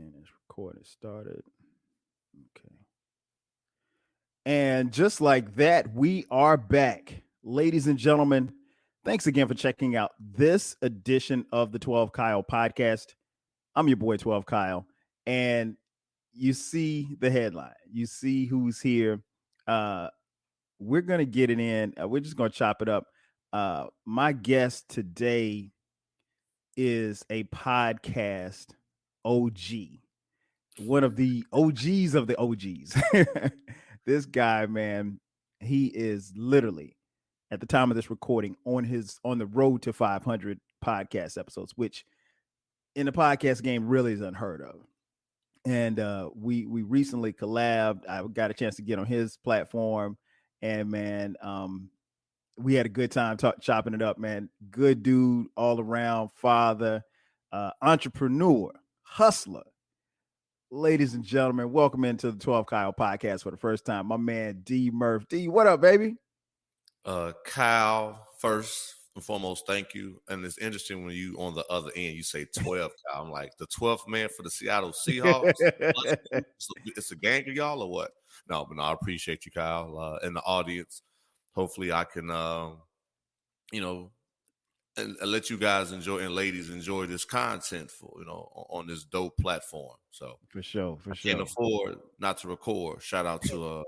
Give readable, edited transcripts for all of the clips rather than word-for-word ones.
And it's recorded started. Okay. And just like that, we are back. Ladies and gentlemen, thanks again for checking out this edition of the 12 Kyle podcast. I'm your boy 12 Kyle. And you see the headline. You see who's here. Uh we're going to get it in. We're just going to chop it up. My guest today is a podcast OG, one of the OGs of the OGs. This guy, man, he is literally at the time of this recording on the road to 500 podcast episodes, which in the podcast game really is unheard of. And we recently collabed. I got a chance to get on his platform, and man, we had a good time chopping it up, man. Good dude all around, father, entrepreneur, hustler. Ladies and gentlemen, welcome into the 12 Kyle podcast for the first time. My man DMurph. D, what up, baby? Kyle, first and foremost, thank you. And it's interesting when you on the other end, you say 12, Kyle. I'm like, the 12th man for the Seattle Seahawks? It's a gang of y'all or what? No, but no, I appreciate you, Kyle, and the audience. Hopefully I can, and let you guys enjoy and ladies enjoy this content on this dope platform. So for sure. Can't afford not to record. Shout out to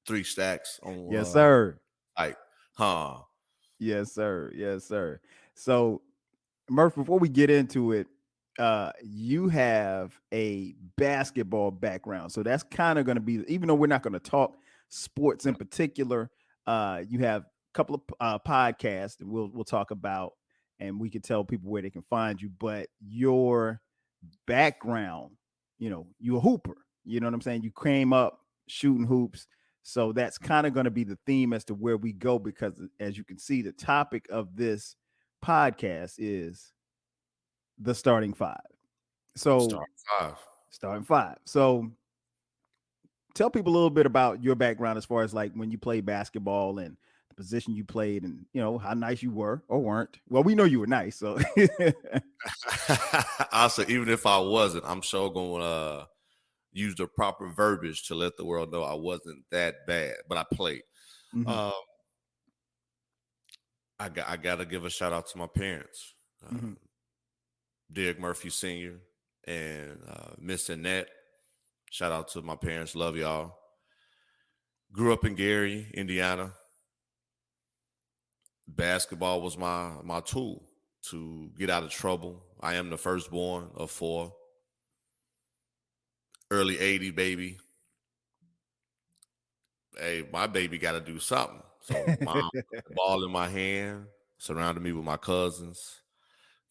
3 Stacks on yes, sir. Yes, sir. So, Murph, before we get into it, you have a basketball background, so that's kind of going to be, even though we're not going to talk sports in particular, you have a couple of podcasts that we'll talk about, and we can tell people where they can find you. But your background, you're a hooper. You know what I'm saying? You came up shooting hoops. So that's kind of going to be the theme as to where we go, because as you can see, the topic of this podcast is the starting five. So starting five. So tell people a little bit about your background as far as like when you played basketball and the position you played, and how nice you were or weren't. Well, we know you were nice. So I'll say, even if I wasn't, I'm sure going to use the proper verbiage to let the world know I wasn't that bad, but I played. Mm-hmm. I got to give a shout out to my parents, Derek Murphy Sr. and Miss Annette. Shout out to my parents. Love y'all. Grew up in Gary, Indiana. Basketball was my tool to get out of trouble. I am the firstborn of 4. Early 80 baby. Hey, my baby got to do something. So mom put the ball in my hand, surrounded me with my cousins,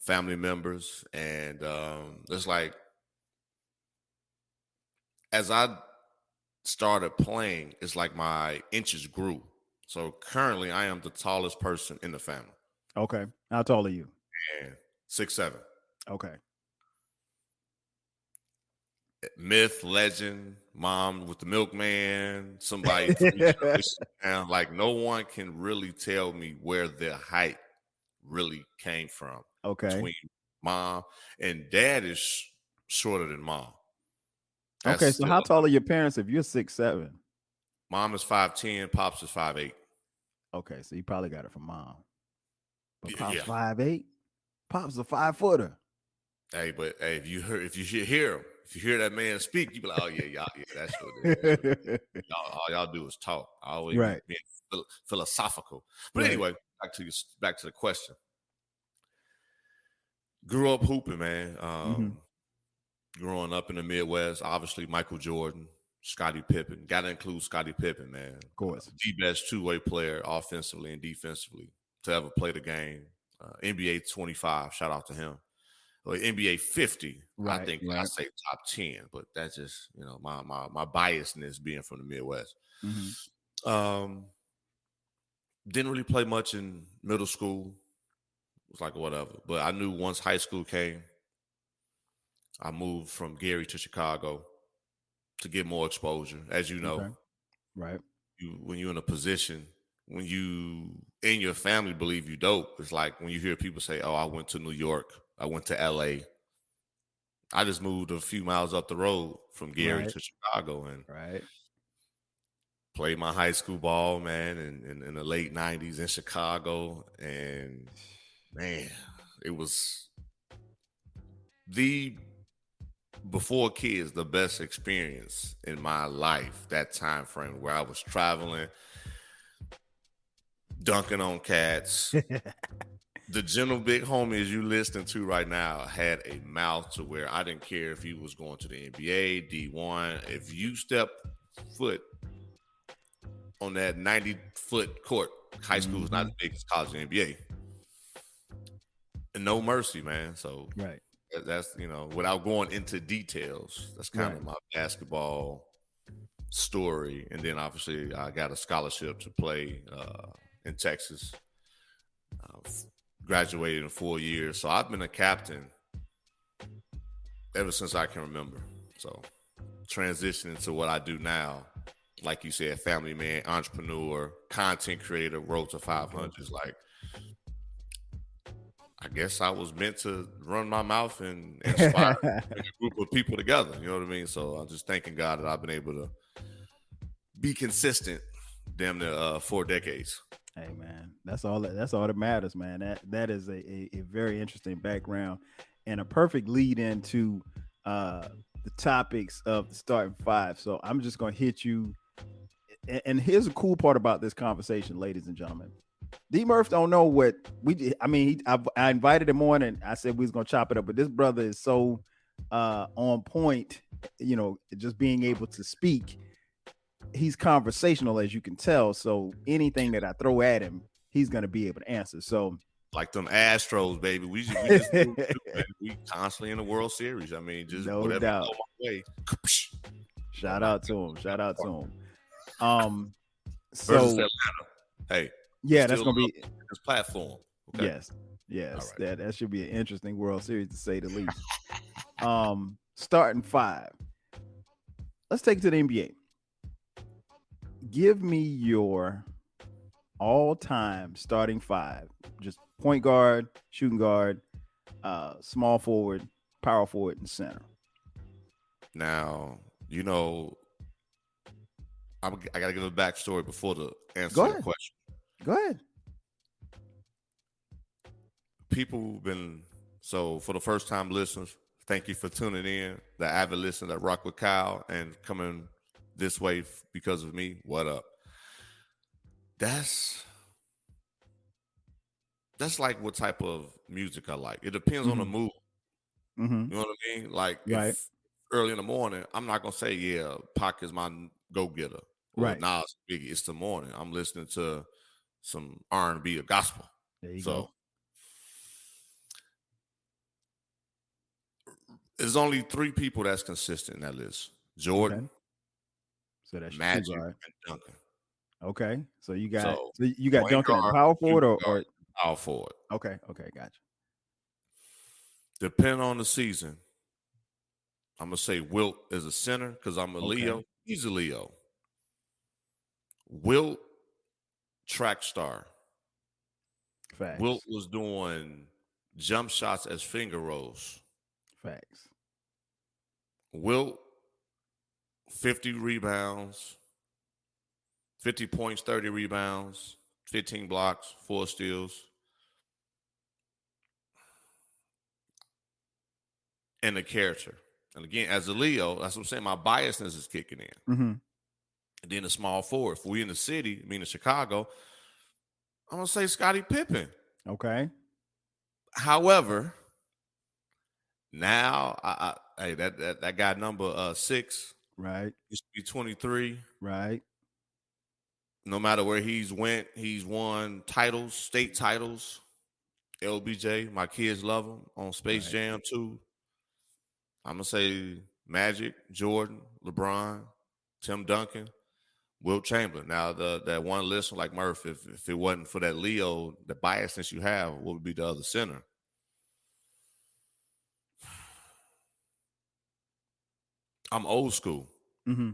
family members. And it's like, as I started playing, it's like my inches grew. So currently I am the tallest person in the family. Okay. How tall are you? And 6'7". Okay. Myth, legend, mom with the milkman, somebody down. Like, no one can really tell me where their height really came from. Okay. Between mom and dad is shorter than mom. Okay, so how tall are your parents if you're 6'7"? Mom is 5'10", pops is 5'8". Okay, so you probably got it from mom. But pops 5'8"? Pops a 5-footer. Hey, but hey, if you hear him, if you hear that man speak, you be like, oh yeah, that's what it is. All y'all do is talk. I always be philosophical. But anyway, back to the question. Grew up hooping, man. Growing up in the Midwest, obviously Michael Jordan, Scottie Pippen. Got to include Scottie Pippen, man. Of course. The best two-way player offensively and defensively to ever play the game. NBA 25, shout out to him. NBA 50, I think I say top 10, but that's just, my biasness being from the Midwest. Didn't really play much in middle school. It was like whatever. But I knew once high school came, I moved from Gary to Chicago to get more exposure. As you know, okay. Right. When you're in a position, when you and your family believe you dope, it's like when you hear people say, oh, I went to New York, I went to LA. I just moved a few miles up the road from Gary Right. to Chicago and Right. played my high school ball, man, in the late 90s in Chicago. And man, it was the before kids the best experience in my life, that time frame where I was traveling, dunking on cats. The general big homies you listening to right now had a mouth to where I didn't care if he was going to the NBA, D1. If you step foot on that 90-foot court, high school is not as big as college and NBA. And no mercy, man. So Right. that's, without going into details, that's kind of my basketball story. And then obviously I got a scholarship to play in Texas. Graduated in 4 years. So I've been a captain ever since I can remember. So transitioning to what I do now, like you said, family man, entrepreneur, content creator, road to 500 is like, I guess I was meant to run my mouth and inspire a group of people together. You know what I mean? So I'm just thanking God that I've been able to be consistent damn near 4 decades. Hey man, that's all that matters, man. That is a very interesting background and a perfect lead into the topics of the starting five. So I'm just gonna hit you. And here's the cool part about this conversation, ladies and gentlemen. DMurph don't know what we did. I mean, I invited him on and I said we was gonna chop it up, but this brother is so on point, just being able to speak. He's conversational, as you can tell. So anything that I throw at him, he's gonna be able to answer. So like them Astros, baby. We just we constantly in the World Series. I mean, just no whatever doubt. go my way. Shout out to him. Shout out to him. Versus So Atlanta. Hey, yeah, that's gonna be this platform. Okay? Yes. Right. That should be an interesting World Series to say the least. Starting five. Let's take it to the NBA. Give me your all-time starting five. Just point guard, shooting guard, small forward, power forward, and center. Now, I got to give a backstory before the answer to the question. Go ahead. People have been, so for the first time listeners, thank you for tuning in. The avid listener that rock with Kyle and coming this way because of me. What up? That's like what type of music I like. It depends on the mood. Mm-hmm. You know what I mean? Like if early in the morning, I'm not gonna say, yeah, Pac is my go-getter or Nas Biggie. It's the morning. I'm listening to some R&B or gospel. There you go. There's only 3 people that's consistent in that list. Jordan. Okay. So that's Magic and Duncan. Okay. So you got Duncan at power forward or power forward. Okay, gotcha. Depending on the season, I'm gonna say Wilt is a center because I'm a Leo. He's a Leo. Wilt, track star. Facts. Wilt was doing jump shots as finger rolls. Facts. Wilt, 50 rebounds, 50 points, 30 rebounds, 15 blocks, 4 steals. And the character. And again, as a Leo, that's what I'm saying. My biasness is kicking in. Mm-hmm. And then the small forward. If we in the city, meaning Chicago, I'm gonna say Scottie Pippen. Okay. However, now hey, that guy number 6, right, used to be 23, right. No matter where he's went, he's won titles, state titles. LBJ, my kids love him on Space Jam too. I'm gonna say Magic, Jordan, LeBron, Tim Duncan, Wilt Chamberlain. Now that one list, like Murph, if it wasn't for that Leo, the biasness you have, what would be the other center? I'm old school. Mm-hmm.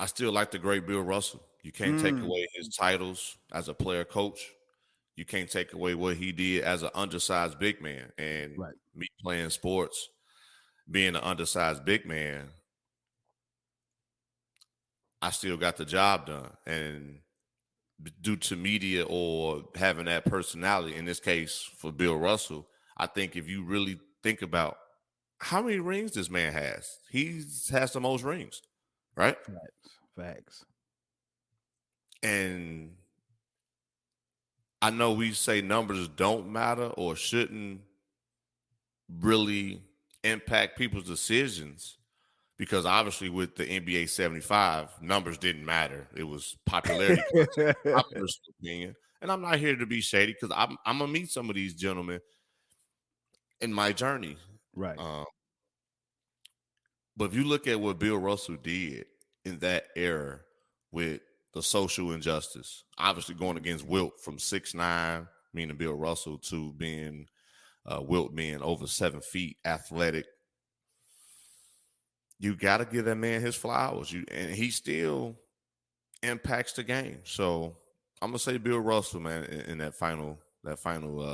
I still like the great Bill Russell. You can't take away his titles as a player coach. you can't take away what he did as an undersized big man. And Right. me playing sports, being an undersized big man, I still got the job done. And due to media or having that personality, in this case for Bill Russell, I think if you really think about how many rings this man has, has the most rings, right? Facts. And I know we say numbers don't matter or shouldn't really impact people's decisions, because obviously with the NBA 75, numbers didn't matter. It was popularity contest, my personal opinion. And I'm not here to be shady, because I'm gonna meet some of these gentlemen in my journey. Right. But if you look at what Bill Russell did in that era with the social injustice, obviously going against Wilt from 6'9", meaning Bill Russell, to being Wilt being over 7 feet, athletic. You got to give that man his flowers. And he still impacts the game. So I'm gonna say Bill Russell, man, in that final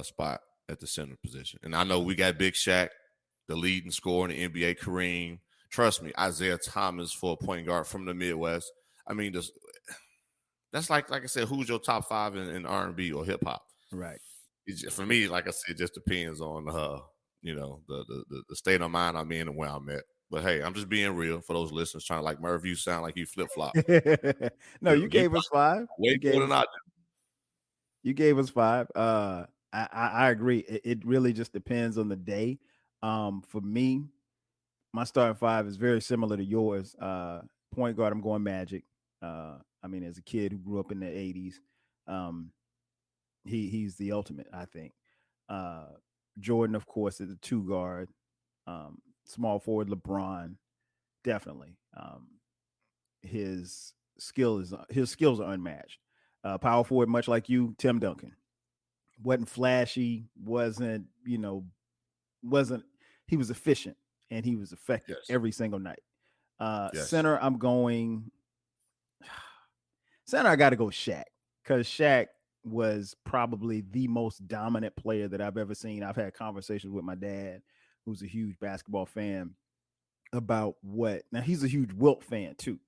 spot at the center position. And I know we got Big Shaq, the leading scorer in the NBA, Kareem. Trust me, Isaiah Thomas for a point guard from the Midwest. I mean, that's like I said, who's your top 5 in R&B or hip hop? Right. For me, like I said, it just depends on the state of mind I'm in and where I'm at. But hey, I'm just being real for those listeners trying to, like, Merv, you sound like you flip flop. No, you gave us 5. Way more than I did. You gave us 5. I agree. It really just depends on the day. For me, my starting 5 is very similar to yours. Point guard, I'm going Magic. I mean, as a kid who grew up in the 80s, he's the ultimate, I think. Jordan, of course, is a 2 guard. Small forward, LeBron, definitely. His skills are unmatched. Power forward, much like you, Tim Duncan. Wasn't flashy, he was efficient and he was effective every single night. Center, I got to go Shaq, because Shaq was probably the most dominant player that I've ever seen. I've had conversations with my dad, who's a huge basketball fan, about now he's a huge Wilt fan too.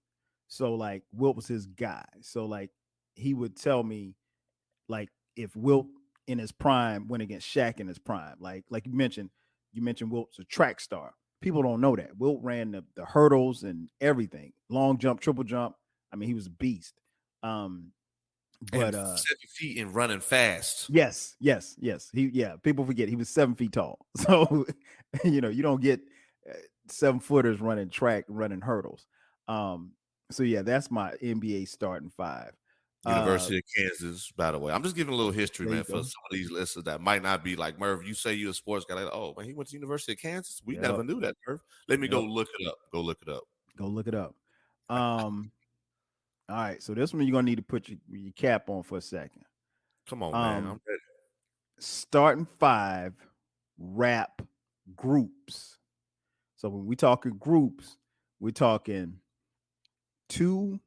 So like Wilt was his guy. So like he would tell me, like, if Wilt in his prime went against Shaq in his prime, like you mentioned Wilt's a track star. People don't know that. Wilt ran the hurdles and everything. Long jump, triple jump. I mean, he was a beast. But 7 feet and running fast. Yes. People forget he was 7 feet tall. So you don't get 7-footers running track, running hurdles. So yeah, that's my NBA starting 5. University of Kansas, by the way. I'm just giving a little history, man, for some of these listeners that might not be like, Merv, you say you're a sports guy. Like, oh, man, he went to University of Kansas? We never knew that, Merv. Let me go look it up. Go look it up. All right, so this one you're going to need to put your cap on for a second. Come on, man. I'm ready. Starting 5 rap groups. So when we talking groups, we're talking 2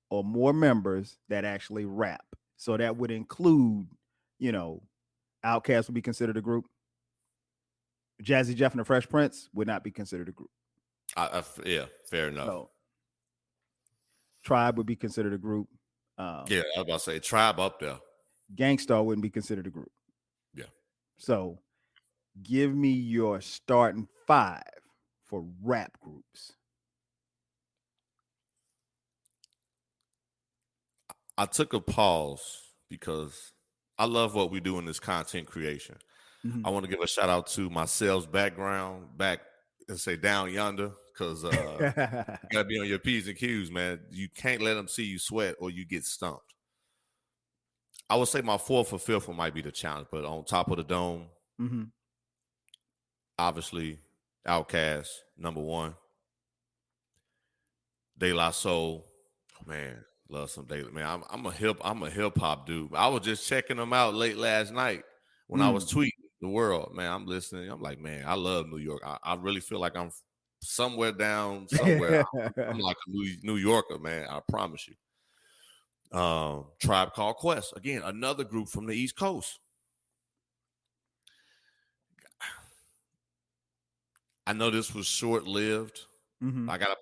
or more members that actually rap. So that would include, Outkast would be considered a group. Jazzy Jeff and the Fresh Prince would not be considered a group. Yeah, fair enough. So, Tribe would be considered a group. I was about to say Tribe up there. Gangstar wouldn't be considered a group. Yeah. So give me your starting 5 for rap groups. I took a pause because I love what we do in this content creation. Mm-hmm. I want to give a shout out to my sales background back, let's say, down yonder, because you gotta be on your P's and Q's, man. You can't let them see you sweat or you get stumped. I would say my 4th or 5th one might be the challenge, but on top of the dome, obviously, Outkast, number 1. De La Soul, man, love some De La. Man, I'm a hip hop dude. I was just checking them out late last night when I was tweeting the world. Man, I'm listening. I'm like, man, I love New York. I really feel like I'm somewhere. I'm like a New Yorker, man. I promise you. Tribe Called Quest, again, another group from the East Coast. I know this was short lived. Mm-hmm. I gotta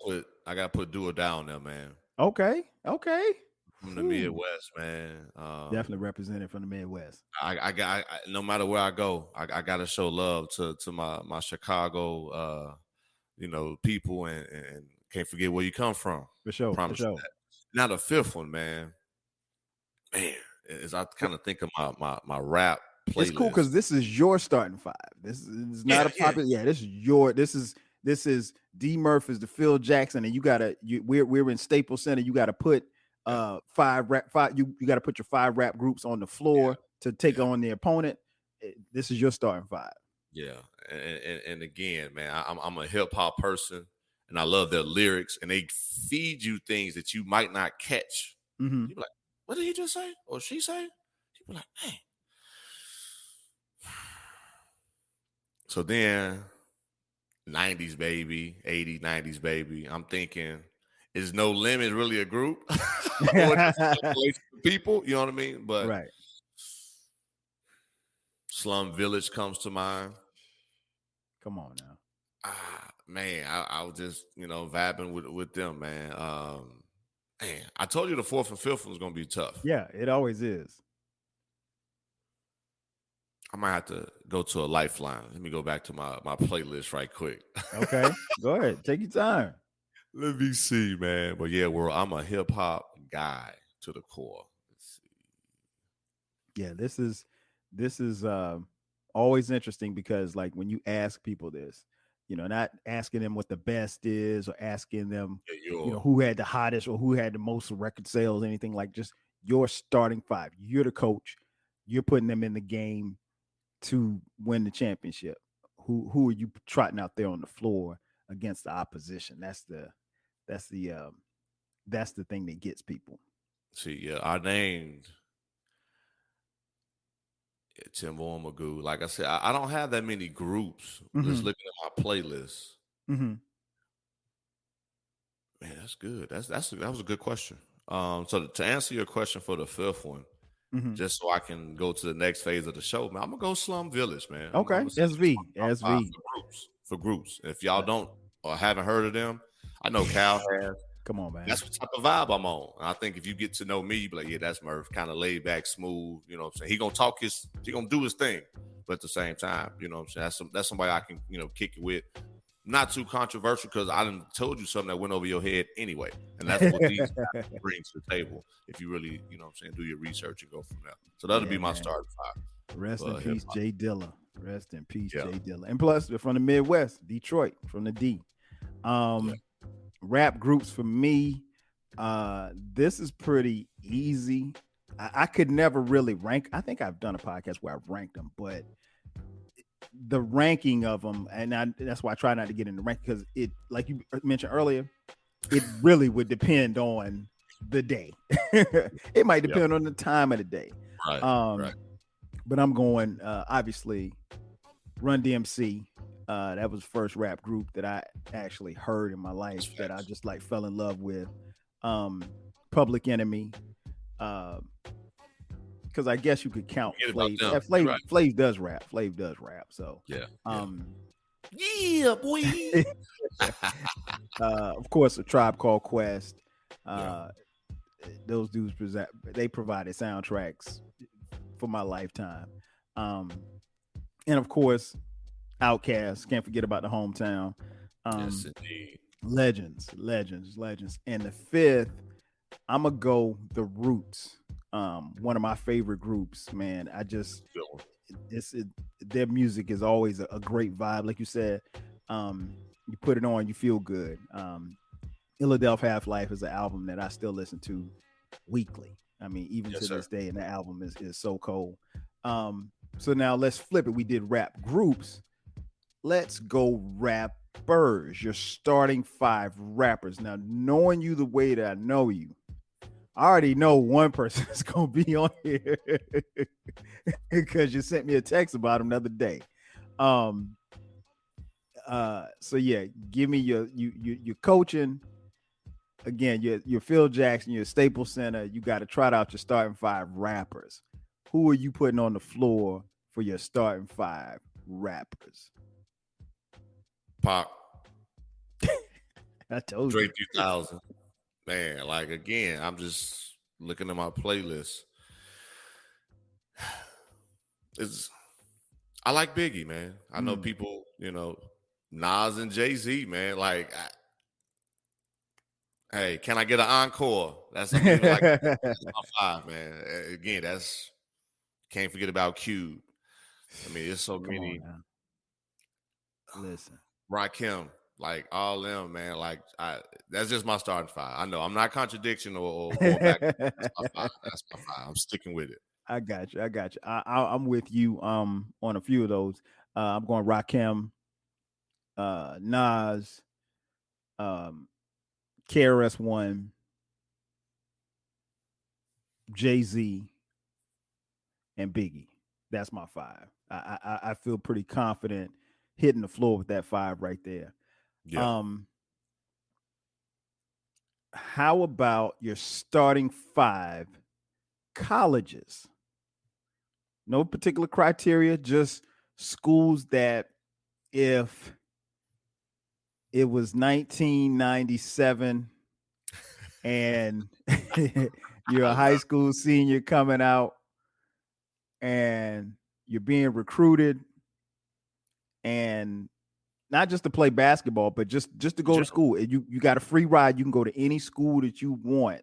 put Do or Die on there, man. Okay. From the Ooh. Midwest, man. Definitely represented from the Midwest. No matter where I go, I gotta show love to my Chicago people, and can't forget where you come from. For sure. Promise you that. Now the fifth one, man, as I kind of think of my rap playlist. It's cool because this is your starting five. This is not a popular. Yeah, this is your. This is DMurph is the Phil Jackson, and we're in Staples Center. You got to put five. You got to put your 5 rap groups on the floor to take on the opponent. This is your starting 5. Yeah, and again, man, I'm a hip hop person, and I love their lyrics, and they feed you things that you might not catch. Mm-hmm. You be like, what did he just say, or she say? You be like, hey. So then, 90s baby, 80s, 90s baby. I'm thinking, is No Limit really a group? Or just people, you know what I mean? But right. Slum Village comes to mind. Come on now. Man, I was just, vibing with them, man. Man, I told you the 4th and 5th one was going to be tough. Yeah, it always is. I might have to go to a lifeline. Let me go back to my playlist right quick. Okay, go ahead. Take your time. Let me see, man. But yeah, I'm a hip hop guy to the core. Let's see. Yeah, this is always interesting because, like, when you ask people this, not asking them what the best is or asking them, who had the hottest or who had the most record sales, anything, like, just your starting 5. You're the coach. You're putting them in the game to win the championship. Who are you trotting out there on the floor against the opposition? That's the thing that gets people. See, yeah, I named Timbo and Magoo. Like I said, I don't have that many groups. Mm-hmm. Just looking at my playlist. Mm-hmm. Man, that's good. That was a good question. So to answer your question for the 5th one, mm-hmm. just so I can go to the next phase of the show, man, I'm gonna go Slum Village, man. Okay, I'm SV for groups. And if y'all don't or haven't heard of them, I know Cal has. Come on, man. That's what type of vibe I'm on. And I think if you get to know me, you be like, yeah, that's Murph, kind of laid back, smooth. You know what I'm saying? He gonna do his thing, but at the same time, you know what I'm saying? That's somebody I can kick it with. Not too controversial because I done told you something that went over your head anyway. And that's what these guys bring to the table. If you really, do your research and go from there. So that'll be my starting 5. Rest in peace, Jay Dilla. Rest in peace, Jay Dilla. And plus, they're from the Midwest, Detroit, from the D. Rap groups for me, this is pretty easy. I could never really rank. I think I've done a podcast where I've ranked them, but the ranking of them, and that's why I try not to get in the rank, because it, like you mentioned earlier, it really would depend on the day. It might depend on the time of the day. Right. But I'm going, obviously, Run DMC. That was the first rap group that I actually heard in my life that I just fell in love with. Public Enemy. Because I guess you could count Flav. Flav does rap. Flav does rap. So yeah, boy. Of course, A Tribe Called Quest. Those dudes they provided soundtracks for my lifetime. And of course, Outkast. Can't forget about the hometown. Yes, indeed. Legends. And the 5th, I'm gonna go The Roots. One of my favorite groups, man. Their music is always a great vibe. Like you said, you put it on, you feel good. Philadelphia Half-Life is an album that I still listen to weekly. I mean, even to this day, and the album is so cold. So now let's flip it. We did rap groups. Let's go rappers. Your starting 5 rappers. Now, knowing you the way that I know you, I already know one person is going to be on here because you sent me a text about him the other day. So yeah, give me your coaching, again, you're Phil Jackson, you're Staples Center. You got to trot out your starting five rappers. Who are you putting on the floor for your starting five rappers? Pop, I told Dre you. 2000. Man, like again, I'm just looking at my playlist. It's I like Biggie, man. I know people, Nas and Jay-Z, man. Like, hey, can I get an encore? That's I'm even like that's my five, man. Again, that's can't forget about Cube. I mean, there's so Come on many. now. Listen. Rakim, like all them, man. Like that's just my starting five. I know I'm not contradiction or going back. That's my five. That's my five. I'm sticking with it. I got you. I got you. I'm with you on a few of those. I'm going Rakim, Nas, um, KRS-One, Jay-Z, and Biggie. That's my five. I feel pretty confident hitting the floor with that five right there. Yeah. How about your starting five colleges? No particular criteria, just schools that if it was 1997 and you're a high school senior coming out and you're being recruited and not just to play basketball, but just to go to school. You got a free ride. You can go to any school that you want.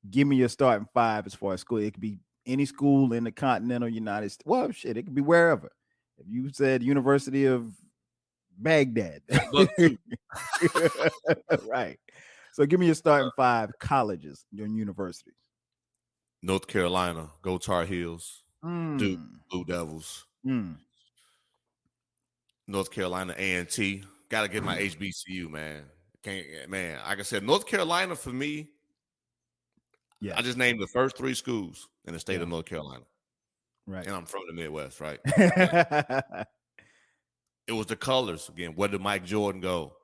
Give me your starting five as far as school. It could be any school in the continental United States. Well, shit, it could be wherever. If you said University of Baghdad, right? So give me your starting five colleges and universities. North Carolina, go Tar Heels. Duke, Blue Devils. North Carolina A&T. Got to get my HBCU, man. Can't, man. Like I said, North Carolina for me. Yeah, I just named the first three schools in the state of North Carolina. Right, and I'm from the Midwest, right? It was the colors again. Where did Mike Jordan go?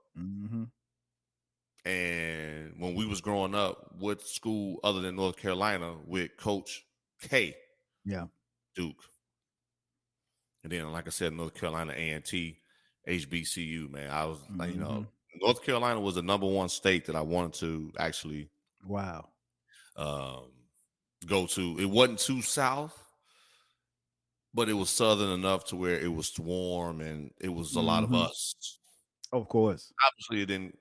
And when we was growing up, what school other than North Carolina with Coach K? Yeah, Duke. And then, like I said, North Carolina A&T, HBCU. Man, I was, North Carolina was the number one state that I wanted to actually, go to. It wasn't too south, but it was southern enough to where it was warm and it was a lot of us. Of course. Obviously, it didn't,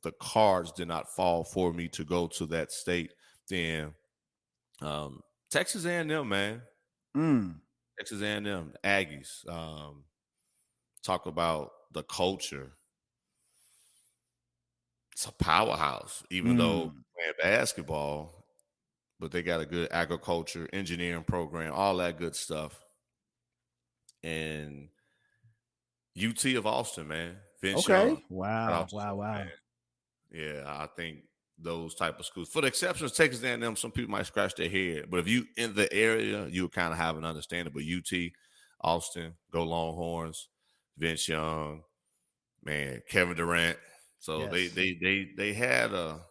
the cards did not fall for me to go to that state. Then Texas A&M, man. Texas A&M, Aggies. Talk about the culture. It's a powerhouse, even though playing basketball, but they got a good agriculture, engineering program, all that good stuff. And UT of Austin, man. Vince Young. Wow. Yeah, I think those type of schools, for the exception of Texas A&M, some people might scratch their head. But if you in the area, you kind of have an understanding. But UT, Austin, go Longhorns, Vince Young, man, Kevin Durant. So they had a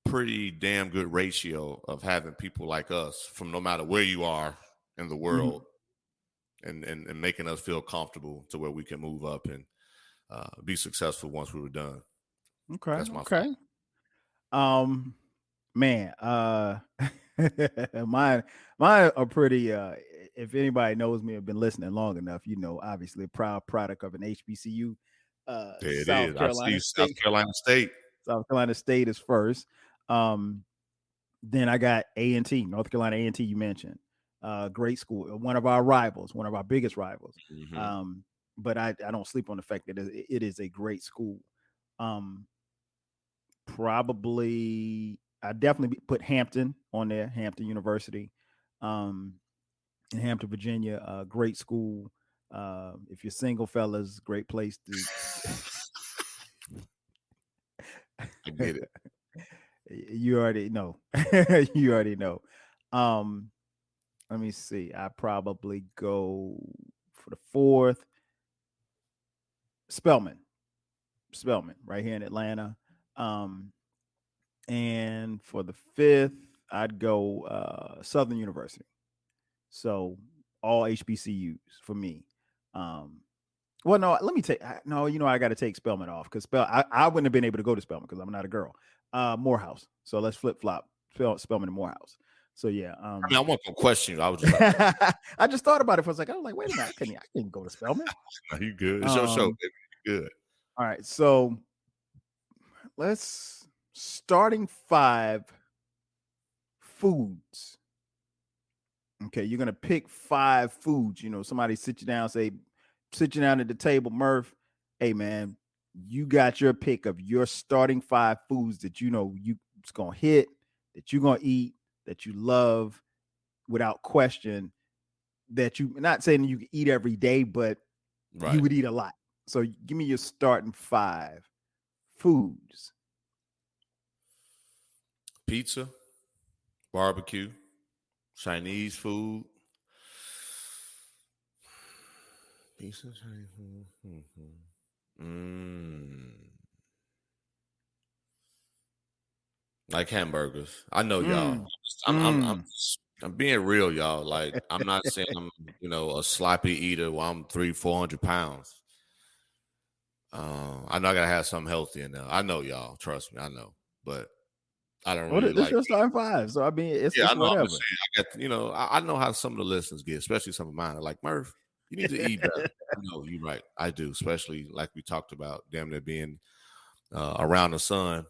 pretty damn good ratio of having people like us from no matter where you are in the world, and making us feel comfortable to where we can move up and be successful once we were done. Okay. That's my Man, mine are pretty if anybody knows me or been listening long enough, obviously a proud product of an HBCU. South Carolina State. South Carolina State is first. Then I got A&T, North Carolina A&T, you mentioned. Great school, one of our rivals, one of our biggest rivals. But I don't sleep on the fact that it is a great school. Probably I definitely put Hampton on there, Hampton University, in Hampton, Virginia. Great school. If you're single, fellas, great place to. I get it. You already know. You already know. Let me see. I probably go for the fourth. Spelman, right here in Atlanta. And for the fifth, I'd go Southern University. So all HBCUs for me. Um, well, no, let me take no. I got to take Spelman off because I wouldn't have been able to go to Spelman because I'm not a girl. Morehouse. So let's flip flop Spelman and Morehouse. So yeah. I mean, I wasn't gonna question you. I was just like, I just thought about it. I was like, wait a minute, I couldn't go to Spelman. no, you good? It's your show, baby. You good? All right, so let's starting 5 foods. Okay, you're gonna pick 5 foods. Somebody sit you down at the table, Murph. Hey man, you got your pick of your starting 5 foods that it's gonna hit, that you're gonna eat, that you love without question, that you not saying you can eat every day, but you would eat a lot. So give me your starting 5 foods. Pizza, barbecue, Chinese food. Pizza, Chinese food. Like hamburgers. I know y'all. I'm being real, y'all. Like, I'm not saying I'm, a sloppy eater while I'm 300-400 pounds. I know I gotta have something healthy in there. I know y'all. Trust me, I know. But I don't really This like. your starting 5, so I mean, it's I know. whatever. I'm saying, I got, I know how some of the listeners get, especially some of mine. Are like, Murph, you need to eat better. You're right. I do, especially like we talked about, damn near being around the sun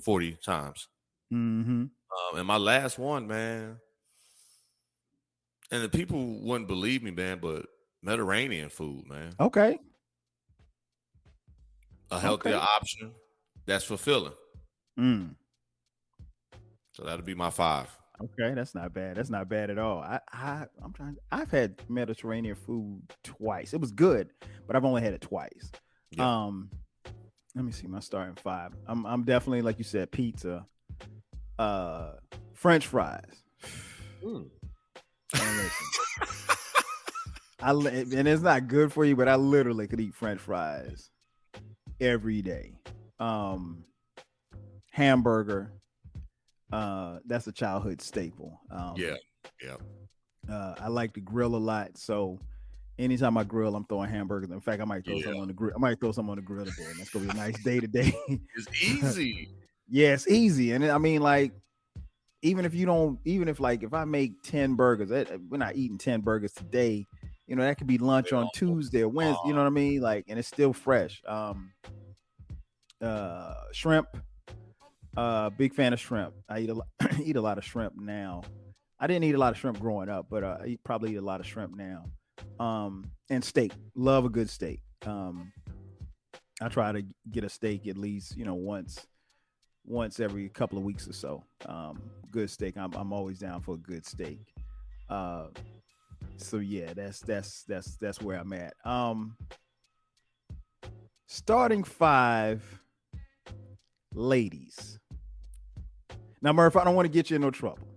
40 times. Mm-hmm. And my last one, man, and the people wouldn't believe me, man, but Mediterranean food, man. Okay. A healthier option that's fulfilling. So that'll be my 5. Okay, that's not bad. That's not bad at all. I've had Mediterranean food twice. It was good, but I've only had it twice. Yeah. Let me see my starting 5. I'm definitely, like you said, pizza, French fries. And it's not good for you, but I literally could eat French fries every day. Hamburger. That's a childhood staple. Yeah. I like to grill a lot, so anytime I grill, I'm throwing hamburgers. In fact, I might throw some on the grill. I might throw some on the grill today, and that's gonna be a nice day today. It's easy. Yeah, it's easy, and I mean, like, even if I make 10 burgers, we're not eating 10 burgers today. That could be lunch on Tuesday or Wednesday. You know what I mean? Like, and it's still fresh. Shrimp. Big fan of shrimp. I eat a lot of shrimp now. I didn't eat a lot of shrimp growing up, but I probably eat a lot of shrimp now. And steak. Love a good steak. I try to get a steak at least, once every couple of weeks or so. Good steak. I'm always down for a good steak. So yeah, that's where I'm at. Starting 5 ladies. Now, Murph, I don't want to get you in no trouble.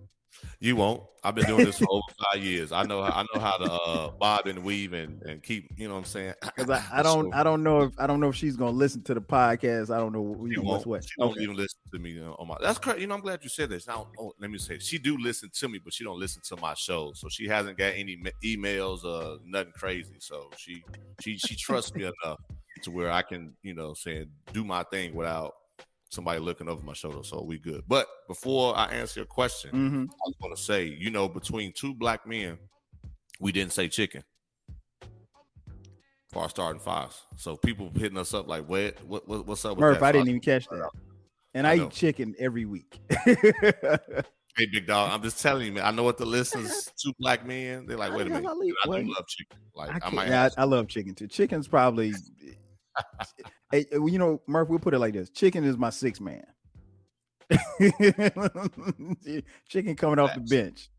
You won't. I've been doing this for over 5 years. I know how to bob and weave and keep. You know what I'm saying? Because I don't know if she's gonna listen to the podcast. I don't know. What's what. She don't even listen to me on my. That's crazy. I'm glad you said this. Now, let me say, she do listen to me, but she don't listen to my show. So she hasn't got any emails or nothing crazy. So she trusts me enough to where I can, do my thing without somebody looking over my shoulder. So we good. But before I answer your question, I was going to say, between 2 black men, we didn't say chicken for our starting 5s. So people hitting us up like, what's up with Murph, that? I didn't even catch that. And I eat chicken every week. Hey, big dog, I'm just telling you, man. I know what the listeners, 2 black men, they're like, wait a minute. I do love chicken. Like, I love chicken too. Chicken's probably... Hey, Murph, we'll put it like this. Chicken is my 6th man. Chicken coming off the bench.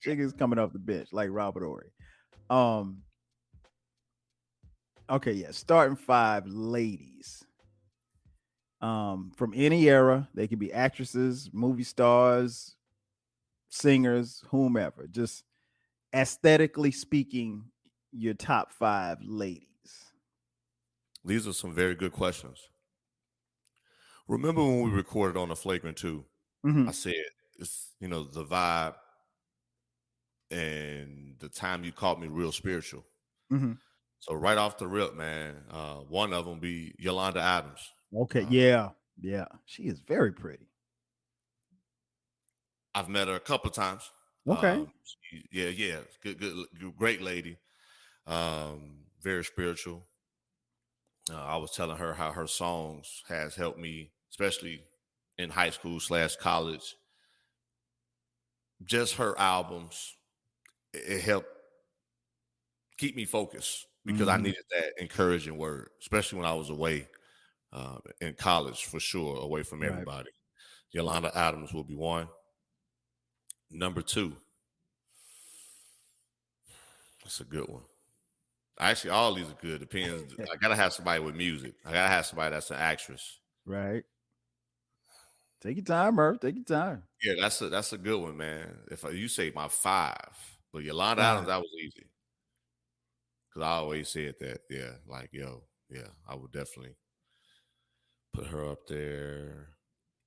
Chicken's coming off the bench like Robert Ory. Okay, yeah. Starting 5 ladies. From any era. They could be actresses, movie stars, singers, whomever. Just aesthetically speaking, your top 5 ladies. These are some very good questions. Remember when we recorded on the Flagrant 2? Mm-hmm. I said, it's, the vibe and the time you caught me real spiritual. Mm-hmm. So right off the rip, man, one of them be Yolanda Adams. Okay. Yeah. Yeah. She is very pretty. I've met her a couple of times. Okay. Yeah, good, great lady. Very spiritual. I was telling her how her songs has helped me, especially in high school / college. Just her albums, it helped keep me focused because I Mm-hmm. needed that encouraging word, especially when I was away in college, for sure, away from Right. everybody. Yolanda Adams will be one. Number two, that's a good one. Actually, all these are good. Depends. I gotta have somebody with music. I gotta have somebody that's an actress. Right. Take your time, Murph. Take your time. Yeah, that's a good one, man. If you say my five, but Yolanda Adams, 5. that was easy because I always said that. Yeah, like yeah, I would definitely put her up there.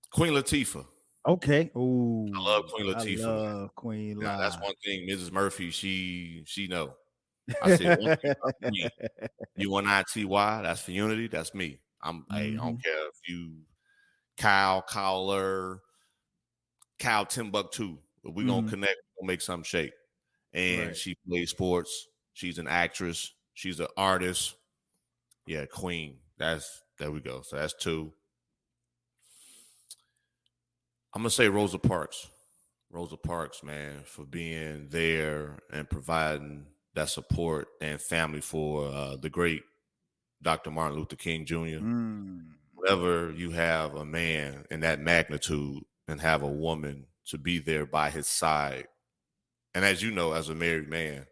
Queen Latifah. Okay. I love Oh, Queen I Latifah, man. love Queen Now that's Live. one thing. Mrs. Murphy, she know. I said one thing about Queen. UNITY, that's for unity. That's me. Hey, I Mm-hmm. don't care if you Kyle Cowler, Kyle Timbuktu. But we're gonna Mm-hmm. connect, we're gonna make something shake. And Right. she plays sports. She's an actress. She's an artist. Yeah, Queen. There we go. So that's 2. I'm gonna say Rosa Parks. Rosa Parks, man, for being there and providing that support and family for the great Dr. Martin Luther King Jr. Mm. Whenever you have a man in that magnitude and have a woman to be there by his side, and as you know, as a married man,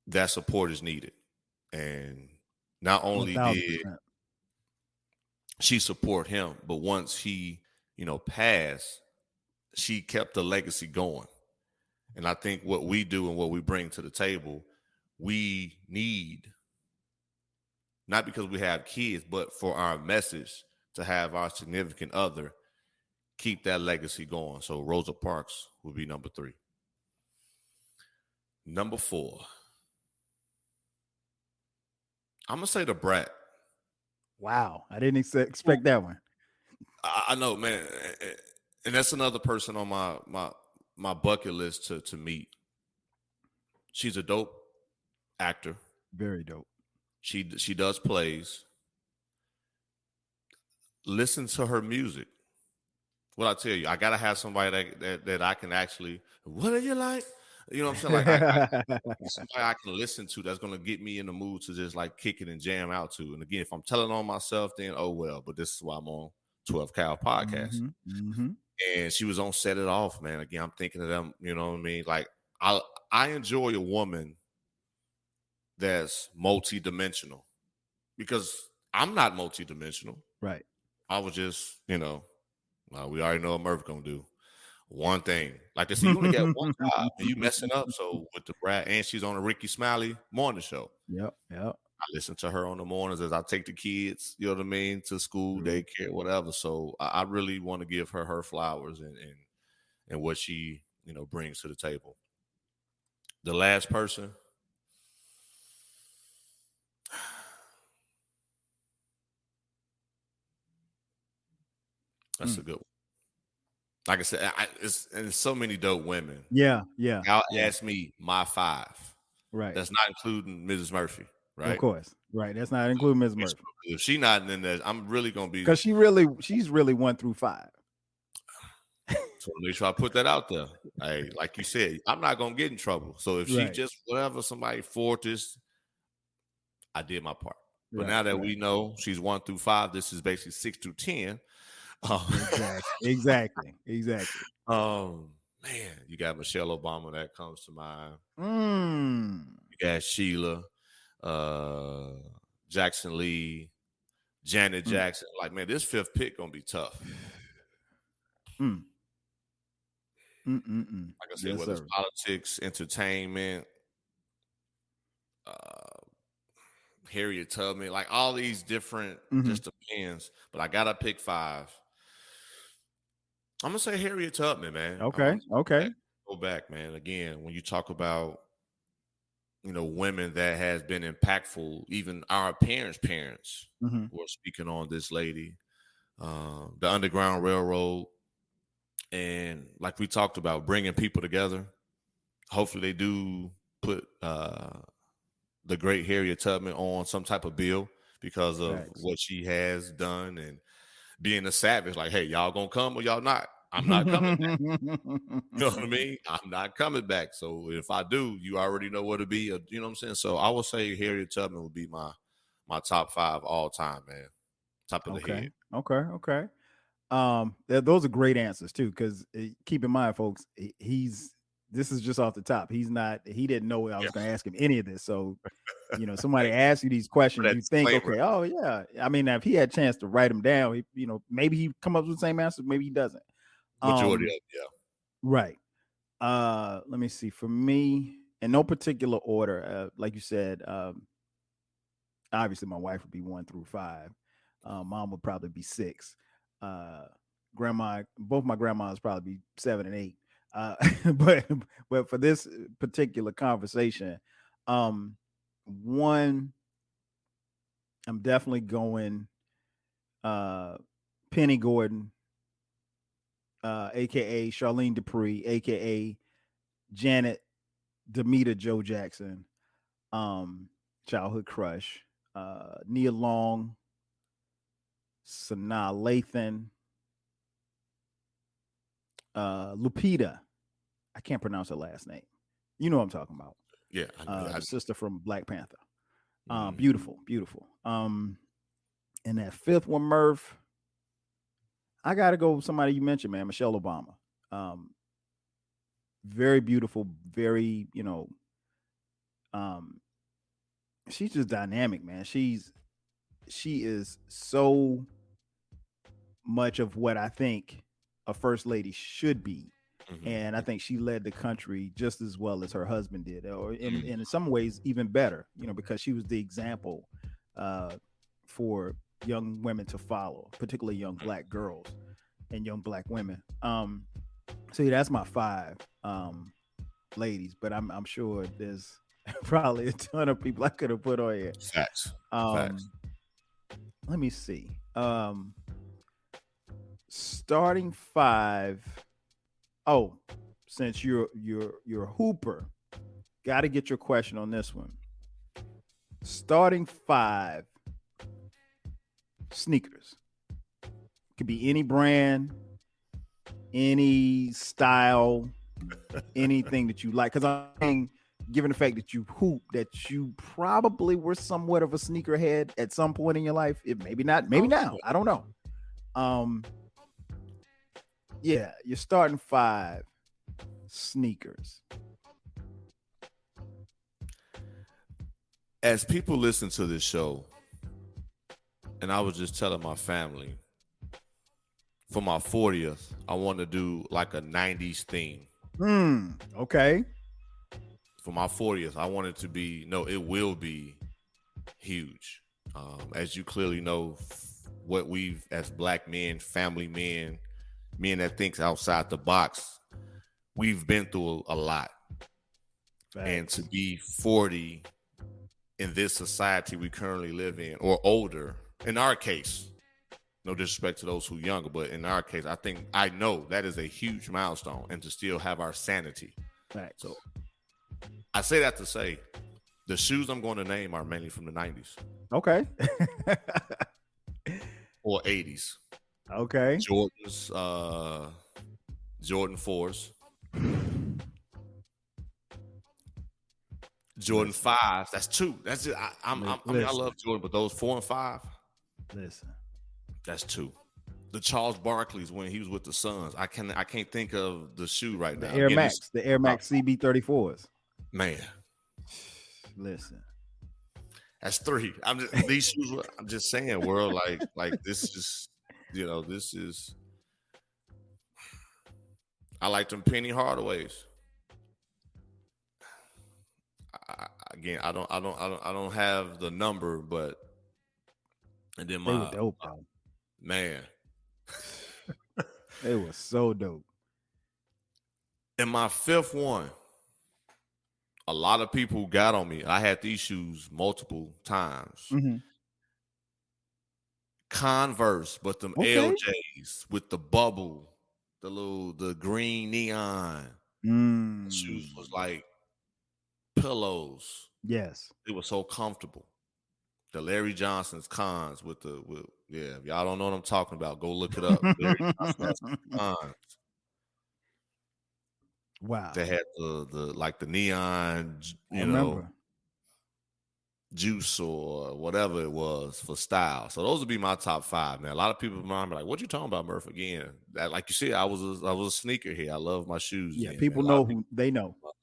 that support is needed. And not only did 1000%. she support him, but once he, passed, she kept the legacy going. And I think what we do and what we bring to the table, we need, not because we have kids, but for our message to have our significant other keep that legacy going. So Rosa Parks would be number 3. Number 4, I'm gonna say the Brat. Wow. I didn't expect that one. I know, man, and that's another person on my bucket list to meet. She's a dope actor. Very dope. She does plays. Listen to her music. What I tell you, I gotta have somebody that I can actually. What are you like? You know what I'm saying? Like somebody I can listen to that's gonna get me in the mood to just like kick it and jam out to. And again, if I'm telling on myself, then oh well. But this is why I'm on 12 Cal podcast. Mm-hmm. Mm-hmm. And she was on Set It Off, man. Again, I'm thinking of them. You know what I mean? Like I enjoy a woman that's multi-dimensional because I'm not multi-dimensional. Right. I was just, we already know what Murph gonna do. One thing. Like they say, you only got one job and you messing up. So with the Brat, and she's on the Ricky Smiley morning show. Yep. Yep. I listen to her on the mornings as I take the kids, you know what I mean, to school, True. daycare, whatever. So I really want to give her flowers and what she, brings to the table. The last person, that's a good one. Like I said, it's so many dope women. Yeah. Yeah. Y'all Yeah. ask me my 5. Right. That's not including Mrs. Murphy, right? Of course. Right. That's not including Ms. Murphy. If she not in there, I'm really gonna be Because she's really 1 through 5. So make sure I put that out there. Hey, like you said, I'm not gonna get in trouble. So if she Right. just whatever somebody fortress, I did my part. But Right, now that right. we know she's 1 through 5, this is basically 6 through 10. Exactly. Man, you got Michelle Obama that comes to mind. Mm. You got Sheila, Jackson Lee, Janet Jackson. Like, man, this 5th pick gonna be tough. Mm. Like I said, Yes, whether sir. it's politics, entertainment, Harriet Tubman, like all these different, Hmm. just depends. But I gotta pick 5. I'm gonna say Harriet Tubman, man. I'm Okay. gonna Okay. go back, man. Again, when you talk about women that has been impactful, even our parents Hmm. were speaking on this lady, the Underground Railroad, and like we talked about, bringing people together. Hopefully, they do put the great Harriet Tubman on some type of bill because of Facts. what she has done and being a savage. Like, hey, y'all gonna come or y'all not? I'm not coming back. You know what I mean? I'm not coming back. So if I do, you already know what to be. You know what I'm saying? So I would say Harriet Tubman would be my top 5 all time, man. Top of the Okay. head. Okay. Okay. Those are great answers too. Because keep in mind, folks, he's this is just off the top. He didn't know I Yeah. was going to ask him any of this. So, somebody asks you these questions, That you think, disclaimer. okay, oh yeah. I mean, if he had a chance to write them down, maybe he come up with the same answer, maybe he doesn't. Majority of Um, yeah. right. Let me see. For me, in no particular order, like you said, obviously my wife would be 1 through 5. Mom would probably be 6. Uh, both my grandmas probably be 7 and 8. Uh, but but for this particular conversation, um, one, I'm definitely going uh, Penny Gordon, aka Charlene Dupree, aka Janet Demita Joe Jackson, um, childhood crush, Nia Long, Sanaa Lathan, Lupita. I can't pronounce her last name. You know what I'm talking about. Yeah, I know. The sister from Black Panther. Mhm. Beautiful, beautiful. And that fifth one, Murph, I gotta go with somebody you mentioned, man, Michelle Obama. Um, very beautiful, very, um, she's just dynamic, man. She is so much of what I think a first lady should be. And I Mhm. think she led the country just as well as her husband did, or in, Mhm. in some ways even better, because she was the example uh, for young women to follow, particularly young black girls and young black women. So yeah, that's my 5 ladies, but I'm sure there's probably a ton of people I could have put on here. Facts. Facts. Um, Let me see. Starting 5. Oh, since you're a hooper, got to get your question on this one. Starting 5 sneakers. Could be any brand, any style, anything that you like. Because I'm saying, given the fact that you hoop, that you probably were somewhat of a sneakerhead at some point in your life. It maybe not, maybe Oh, now. yeah. I don't know. Um, yeah, you're starting 5 sneakers. As people listen to this show, and I was just telling my family, for my 40th, I want to do like a 90s theme. Okay. For my 40th, I want it to be, no, it will be huge. As you clearly know, what we've, as black men, family men that thinks outside the box, we've been through a lot. And to Facts. be 40 in this society we currently live in, or older, in our case, no disrespect to those who are younger, but in our case, I know that is a huge milestone, and to still have our sanity. So Facts. I say that to say the shoes I'm going to name are mainly from the 90s Okay. or 80s. Okay. Jordans, Jordan 4s, Jordan Listen. 5s. That's 2. That's it. I mean, I Listen. love Jordan, but those 4 and 5, Listen. that's 2. The Charles Barkley's when he was with the Suns. I can't think of the shoe right The now. Air Again, this Max. The Air Max CB34s. man. Listen. That's 3. These shoes. I'm just saying, world. Like this is just, this is. I like them Penny Hardaways. again, I don't have the number, but and then They were my dope though. man, They were so dope. in my fifth one, a lot of people got on me. I had these shoes multiple times. Mhm. Converse, but them Okay. LJs with the bubble, the green neon. The shoes was Mm. like pillows. Yes. It was so comfortable. The Larry Johnson's cons with yeah, if y'all don't know what I'm talking about, go look it up. Larry Johnson has cons. Wow. They had the like the neon, I remember. juice or whatever it was for style. So those would be my top five, man. A lot of people remember like, what you talking about, Murph? Again, that, like you said, I was a sneaker here. I love my shoes. Yeah, Then, man. people A lot know of who they know. people.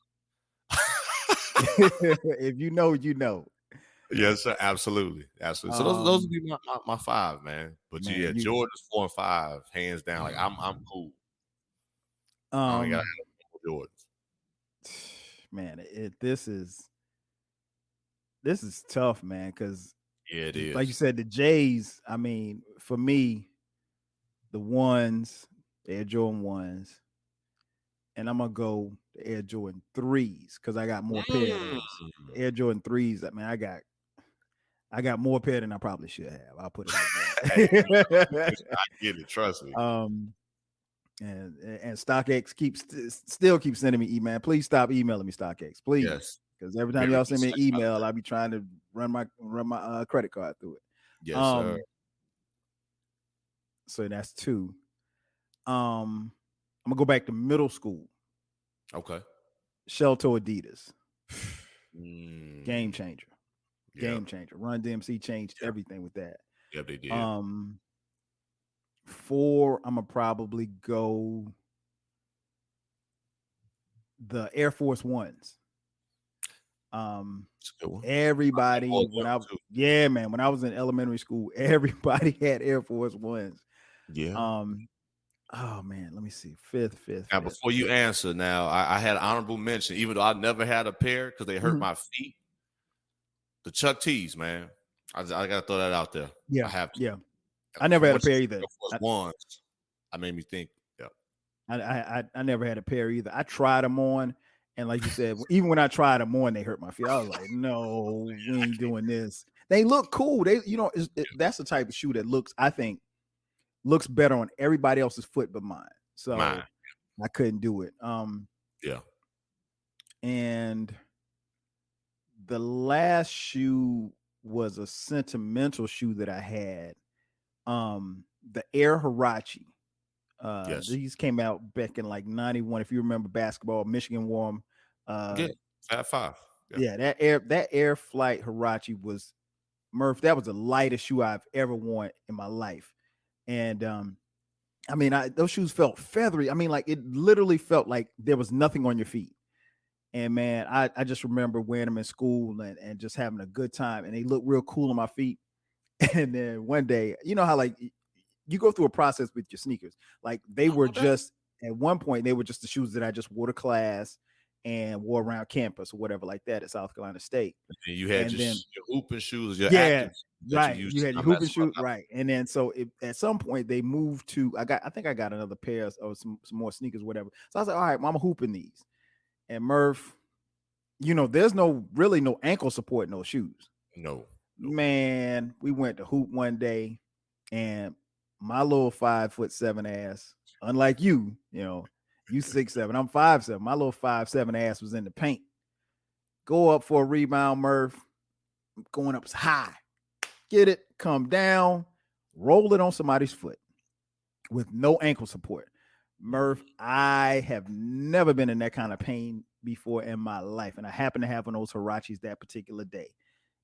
If you know, you know. Yes, sir. Absolutely, absolutely. So those would be my five, man. But yeah, Man, you Jordan's 4 and 5, hands down. Like I'm cool. I don't got um Jordans. man, this is tough, man, because Yeah, it like you is. said, the Jays, I mean, for me, the ones, the Air Jordan ones, and I'm gonna go the Air Jordan threes because I got more pair of Mm. those. The Air Jordan threes, I mean, I got more pair than I probably should have. I'll put it like Hey, that. listen, I get it. Trust me. um and StockX still keeps sending me email. Please stop emailing me, StockX, please. Yes. Because every time Very y'all send me an respectful. email, I be trying to run my credit card through it. Yes, sir. So that's two. I'm gonna go back to middle school. Okay. Shell toe Adidas. Game Mm. changer. Yep. Game changer. Run DMC changed Yep. everything with that. Yep, they did. Four, I'm gonna probably go the Air Force Ones. It's a good one. Everybody Oh, when them I too. yeah, man, when I was in elementary school, everybody had Air Force Ones. Yeah. Oh man, let me see. Fifth. Now, before you answer, now I had honorable mention, even though I never had a pair because they hurt Mhm. my feet. The Chuck T's, man. I gotta throw that out there. I Yeah, have to. yeah. I never From had a what you pair said either. Air Force Ones, I made me think. Yeah. I never had a pair either. I tried them on, and like you said, even when I tried them on, they hurt my feet. I was like, no, we ain't doing this. They look cool. They, that's the type of shoe that I think, looks better on everybody else's foot but mine. Mine. So I couldn't do it. Yeah. And the last shoe was a sentimental shoe that I had. The Air Hirachi. Yes. These came out back in like 91. If you remember basketball, Michigan wore them. Yeah. Fat Five. Yeah, that Air Flight Hirachi was Murph. That was the lightest shoe I've ever worn in my life. And I mean, those shoes felt feathery. I mean, like it literally felt like there was nothing on your feet. And man, I just remember wearing them in school and just having a good time. And they look real cool on my feet. And then one day, you know how like you go through a process with your sneakers. Like they were No doubt. just at one point, they were just the shoes that I just wore to class and wore around campus or whatever like that at South Carolina State. And you had And then your hooping shoes, your yeah, active that you right. used You to had your not hooping mess shoe, up. right? And then so at some point they moved to I think I got another pair of some more sneakers, whatever. So I was like, all right, well, I'm hooping these. And Murph, there's really no ankle support in those shoes. No. Man, we went to hoop one day, and my little 5'7" ass, unlike you, you 6'7", I'm 5'7". My little 5'7" ass was in the paint. Go up for a rebound, Murph. Going up high. Get it, come down, roll it on somebody's foot with no ankle support. Murph, I have never been in that kind of pain before in my life. And I happened to have one of those Hirachis that particular day.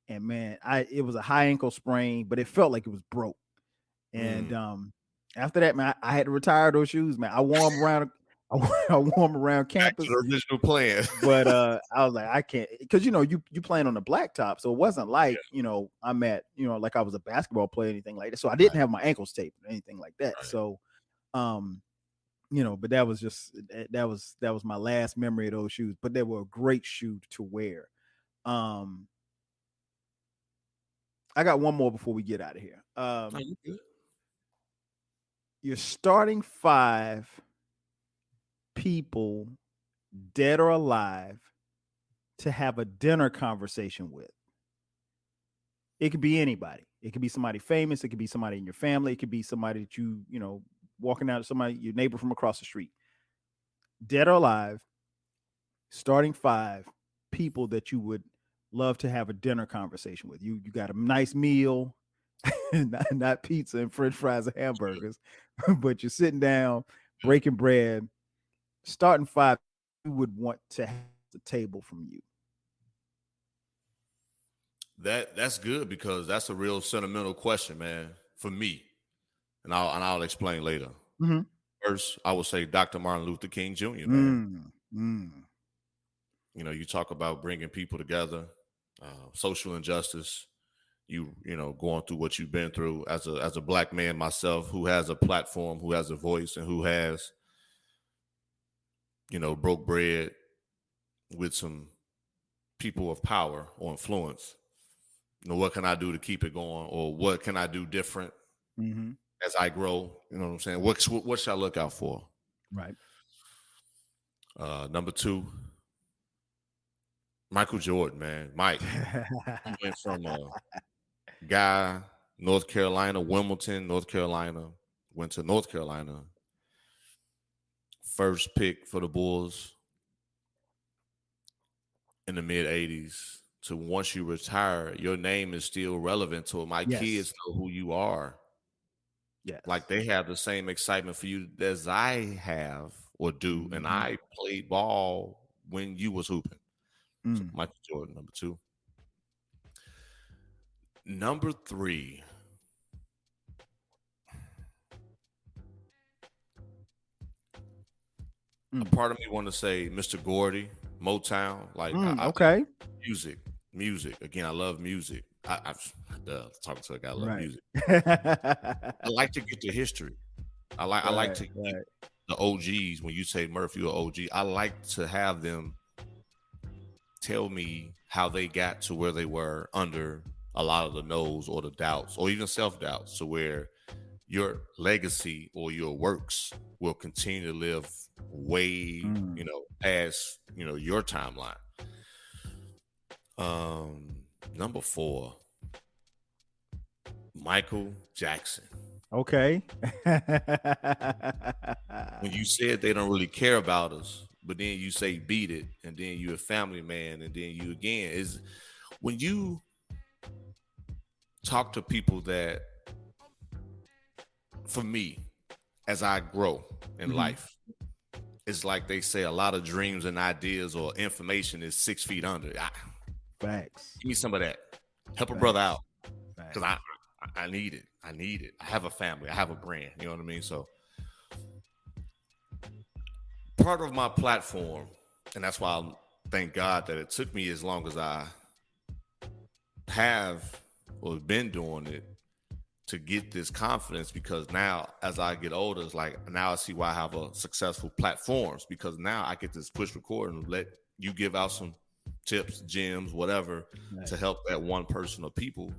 And man, it was a high ankle sprain, but it felt like it was broke. And after that, man, I had to retire those shoes, man. I wore them around Back to campus. the original plan. But I was like, I can't, because you playing on the blacktop, so it wasn't like I'm at like I was a basketball player, or anything like that. So I didn't have my ankles taped or anything like that. Right. So, but that was just that was my last memory of those shoes. But they were a great shoe to wear. Um, I got one more before we get out of here. No, you good. You're starting 5 people, dead or alive, to have a dinner conversation with. It could be anybody. It could be somebody famous. It could be somebody in your family. It could be somebody that walking out, somebody, your neighbor from across the street. Dead or alive, starting 5 people that you would love to have a dinner conversation with. You got a nice meal, not pizza and French fries and hamburgers, but you're sitting down, breaking bread. Starting 5, you would want to have the table from you. That's good because that's a real sentimental question, man, for me. And I'll explain later. Mm-hmm. First, I would say Dr. Martin Luther King Jr., man. You talk about bringing people together, social injustice. Going through what you've been through as a black man myself, who has a platform, who has a voice, and who has, broke bread with some people of power or influence. What can I do to keep it going, or what can I do different as I grow? You know what I'm saying? What should I look out for? Right. Number 2, Michael Jordan, man. Mike. He went from a guy, North Carolina, Wilmington, North Carolina, went to North Carolina. First pick for the Bulls in the mid 80s. To once you retire, your name is still relevant to my kids know who you are. Yes. Like they have the same excitement for you as I have or do. And I played ball when you was hooping. So Michael Jordan, number 2. Number 3. A part of me want to say Mr. Gordy, Motown. Like okay. Music. Again, I love music. I'm talking to a guy. I love Right. music. I like to get the history. I like to get the OGs. When you say Murph, you're an OG. I like to have them tell me how they got to where they were under a lot of the no's or the doubts or even self-doubts, to where your legacy or your works will continue to live way, past, your timeline. Number 4, Michael Jackson. Okay. When you said they don't really care about us, but then you say beat it, and then you're a family man, and then you again is when you talk to people that, for me, as I grow in life, it's like they say a lot of dreams and ideas or information is 6 feet under. Facts. Give me some of that. Help a brother out, because I need it. I need it. I have a family. I have a brand. You know what I mean? So part of my platform, and that's why I thank God that it took me as long as I have or been doing it, to get this confidence, because now as I get older, it's like now I see why I have a successful platforms, because now I get to push record and let you give out some tips, gems, whatever, to help that one person or people.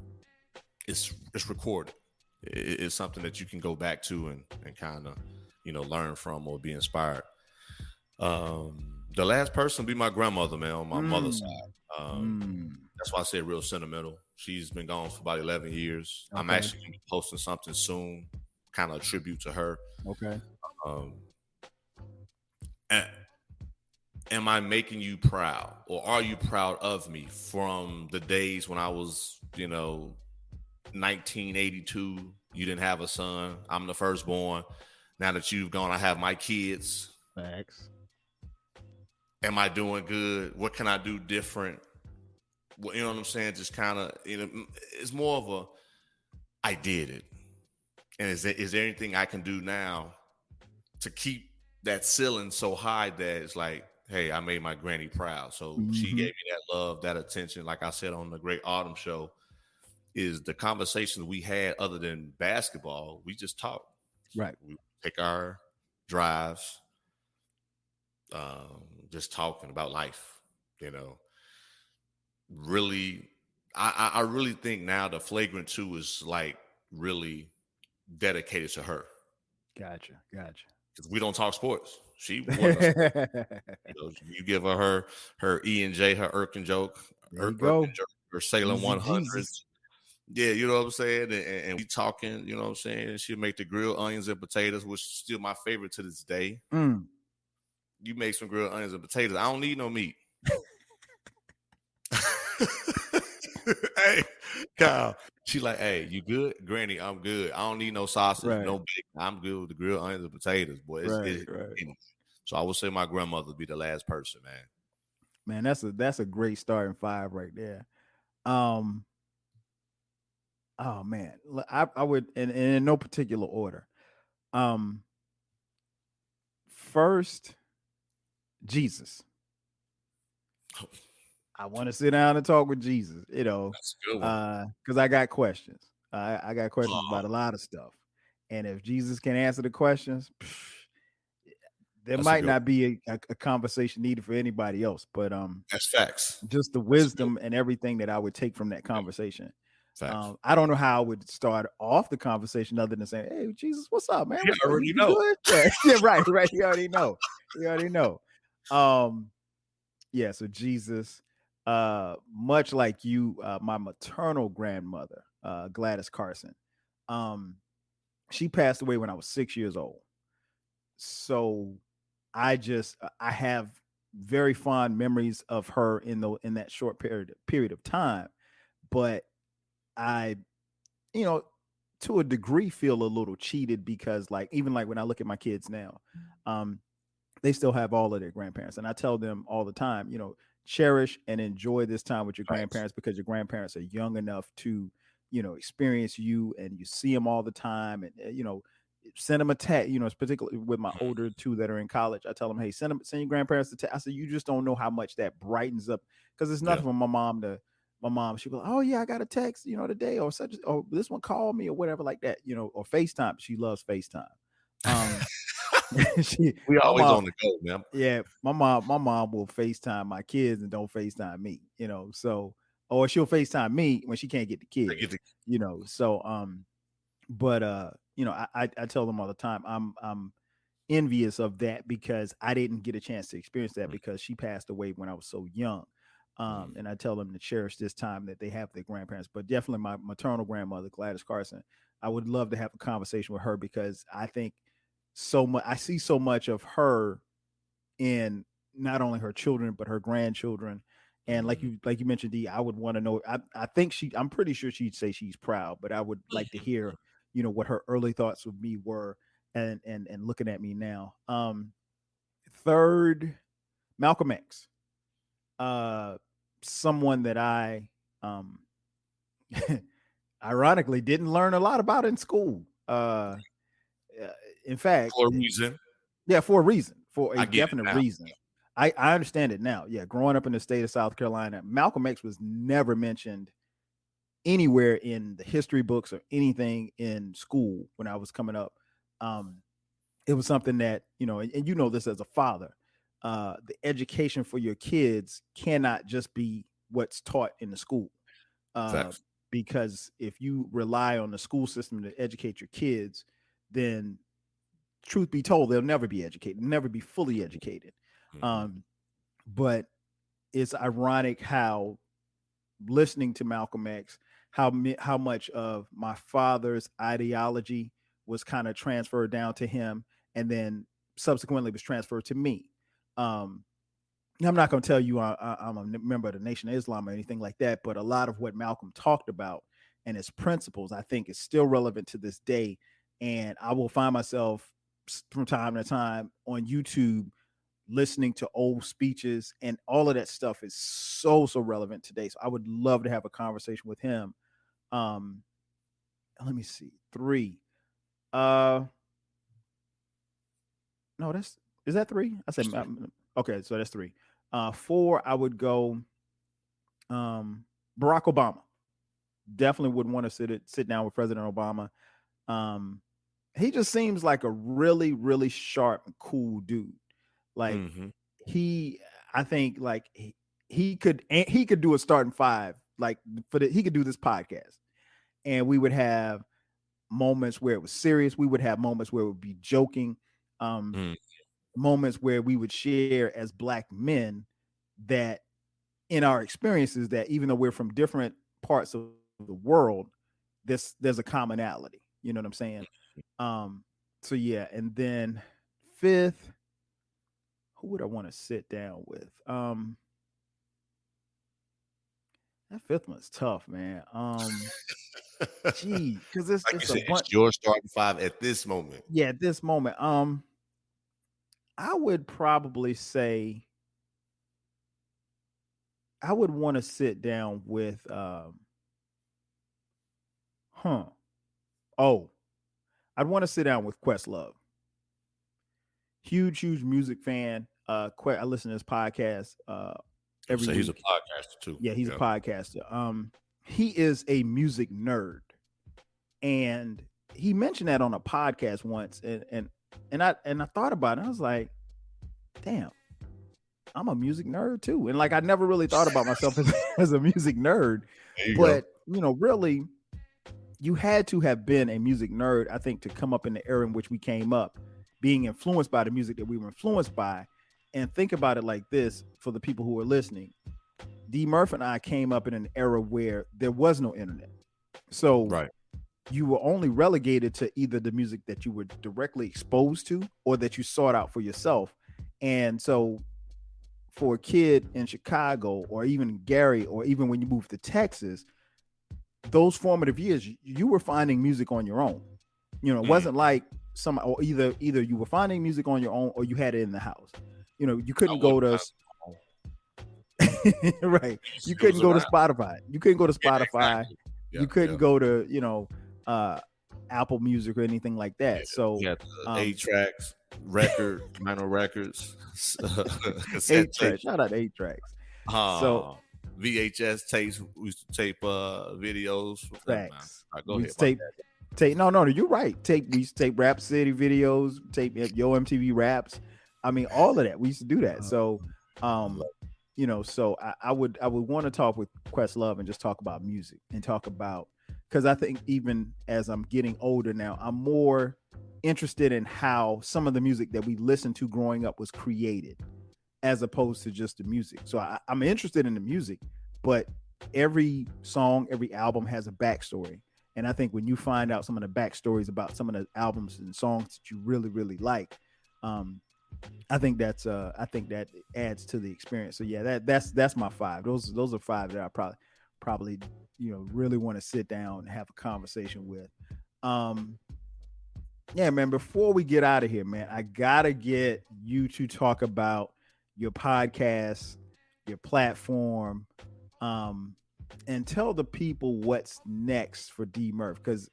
It's recorded. It's something that you can go back to and kind of, learn from or be inspired. The last person be my grandmother, man, on my mother's side. That's why I say real sentimental. She's been gone for about 11 years. Okay. I'm actually going to be posting something soon, kind of a tribute to her. Okay. Am I making you proud, or are you proud of me from the days when I was, 1982? You didn't have a son. I'm the firstborn. Now that you've gone, I have my kids. Facts. Am I doing good? What can I do different? Well, you know what I'm saying? Just kind of, it's more of a, I did it. And is there anything I can do now to keep that ceiling so high that it's like, hey, I made my granny proud. So she gave me that love, that attention. Like I said on the Great Autumn Show, is the conversations we had other than basketball. We just talked. Right. We take our drives, just talking about life, really, I really think now the Flagrant 2 is like really dedicated to her Gotcha. because we don't talk sports. She wasn't a sport. You know, you give her E and J, her Irkin joke, There you Irkin go. joke, her Salem Easy 100. Jesus. Yeah, you know what I'm saying? And we talking, you know what I'm saying? She'll make the grilled onions and potatoes, which is still my favorite to this day. Mm. You make some grilled onions and potatoes. I don't need no meat. Hey, Kyle. She like, hey, you good? Granny, I'm good. I don't need no sausage, Right. no bacon. I'm good with the grilled onions and potatoes, boy. Right. So I would say my grandmother would be the last person, man. Man, that's a great starting five right there. Um, oh man, I would, and in no particular order. Um, First, Jesus. I want to sit down and talk with Jesus, That's a good one. because I got questions. I got questions Oh, about a lot of stuff, and if Jesus can answer the questions, there that's a might good one. not be a conversation needed for anybody else. But That's facts. just the That's a good wisdom and everything that I would take from that conversation. facts. I don't know how I would start off the conversation other than saying, "Hey, Jesus, what's up, man? You What's up? You, already you know. good?" Yeah, yeah, right. You already know. You already know. Um, yeah. So Jesus, much like you, my maternal grandmother, Gladys Carson, um, she passed away when I was 6 years old. So I have very fond memories of her in that short period of time, but I, you know, to a degree feel a little cheated because like even like when I look at my kids now, um, they still have all of their grandparents. And I tell them all the time, cherish and enjoy this time with your Facts. grandparents because your grandparents are young enough to, experience you and you see them all the time. And, send them a text, particularly with my older two that are in college. I tell them, hey, send your grandparents a text. I said, you just don't know how much that brightens up because it's Yeah. nothing for my mom, she'd be like, oh yeah, I got a text, today or such, or this one called me or whatever like that, or FaceTime. She loves FaceTime. Um, she, We my always mom, on the go, man. yeah, my mom will FaceTime my kids and don't FaceTime me, so, or she'll FaceTime me when she can't get the I get kids, the so, but, I tell them all the time, I'm envious of that because I didn't get a chance to experience that because she passed away when I was so young. mm, And I tell them to cherish this time that they have their grandparents, but definitely my maternal grandmother, Gladys Carson. I would love to have a conversation with her because I think so much, I see so much of her in not only her children but her grandchildren. And mm, like you mentioned, D, I would want to know. I think I'm pretty sure she'd say she's proud, but I would like to hear, what her early thoughts of me were, and looking at me now. Third, Malcolm X, uh, someone that I, um, ironically didn't learn a lot about in school. Uh, in fact, for a reason. yeah, for a reason, for a I get it definite now. reason. I understand it now. Yeah, growing up in the state of South Carolina, Malcolm X was never mentioned anywhere in the history books or anything in school when I was coming up. Um, it was something that, and you know this as a father, the education for your kids cannot just be what's taught in the school. Uh, Facts. because if you rely on the school system to educate your kids, then truth be told, they'll never be educated, never be fully educated. Mm-hmm. Um, but it's ironic how listening to Malcolm X, how much of my father's ideology was kind of transferred down to him, and then subsequently was transferred to me. Um, I'm not going to tell you I'm a member of the Nation of Islam or anything like that, but a lot of what Malcolm talked about and his principles, I think, is still relevant to this day. And I will find myself from time to time on YouTube listening to old speeches, and all of that stuff is so relevant today. So I would love to have a conversation with him. Um, Let me see. Three. Uh, no, that's is that three? I said okay, so that's three. Four, I would go Barack Obama. Definitely would want to sit down with President Obama. Um, he just seems like a really sharp, cool dude. Like Mm-hmm. he, I think like he could do a starting five like he could do this podcast, and we would have moments where it was serious. We would have moments where it would be joking, um, Mm, moments where we would share as black men that in our experiences that even though we're from different parts of the world, there's a commonality. You know what I'm saying? Um, so yeah, and then fifth, who would I want to sit down with? That fifth one's tough, man. Gee, because like you it's a said, bunch. it's your starting five at this moment. Yeah, at this moment, I would probably say I would want to sit down with huh. Oh, I'd want to sit down with Questlove. Huge music fan. I listen to his podcast You every say he's a week. podcaster too. Yeah, he's a Yeah. podcaster. He is a music nerd, and he mentioned that on a podcast once, and I thought about it. I was like, damn, I'm a music nerd too, and like I never really thought about myself as, as a music nerd, There you go. but really, you had to have been a music nerd, I think, to come up in the era in which we came up, being influenced by the music that we were influenced by. And think about it like this for the people who are listening. DMurph and I came up in an era where there was no internet. So Right. you were only relegated to either the music that you were directly exposed to or that you sought out for yourself. And so for a kid in Chicago or even Gary, or even when you moved to Texas, those formative years, you were finding music on your own. It wasn't like some or either you were finding music on your own or you had it in the house. You I couldn't would go to right. You it was couldn't go to around. Spotify. You couldn't go to Yeah, Spotify. exactly. You Yeah, couldn't yeah. go to Apple Music or anything like Yeah. that. So You had the 8 tracks, record, vinyl records, cassette eight tape, tracks. Shout out 8 tracks. So VHS tapes. We used to tape videos. Never mind. facts. All right, go We ahead. tape. No. You're right. We used to tape Rap City videos. Tape Yo MTV Raps. I mean, all of that. We used to do that. So, so I would want to talk with Questlove and just talk about music and talk about, because I think even as I'm getting older now, I'm more interested in how some of the music that we listened to growing up was created, as opposed to just the music. So I'm interested in the music, but every song, every album has a backstory. And I think when you find out some of the backstories about some of the albums and songs that you really, really like, I think that adds to the experience. So yeah, that's my five. Those are five that I probably really want to sit down and have a conversation with. Yeah, man, before we get out of here, man, I gotta get you to talk about your podcast, your platform, and tell the people what's next for DMurph. Because,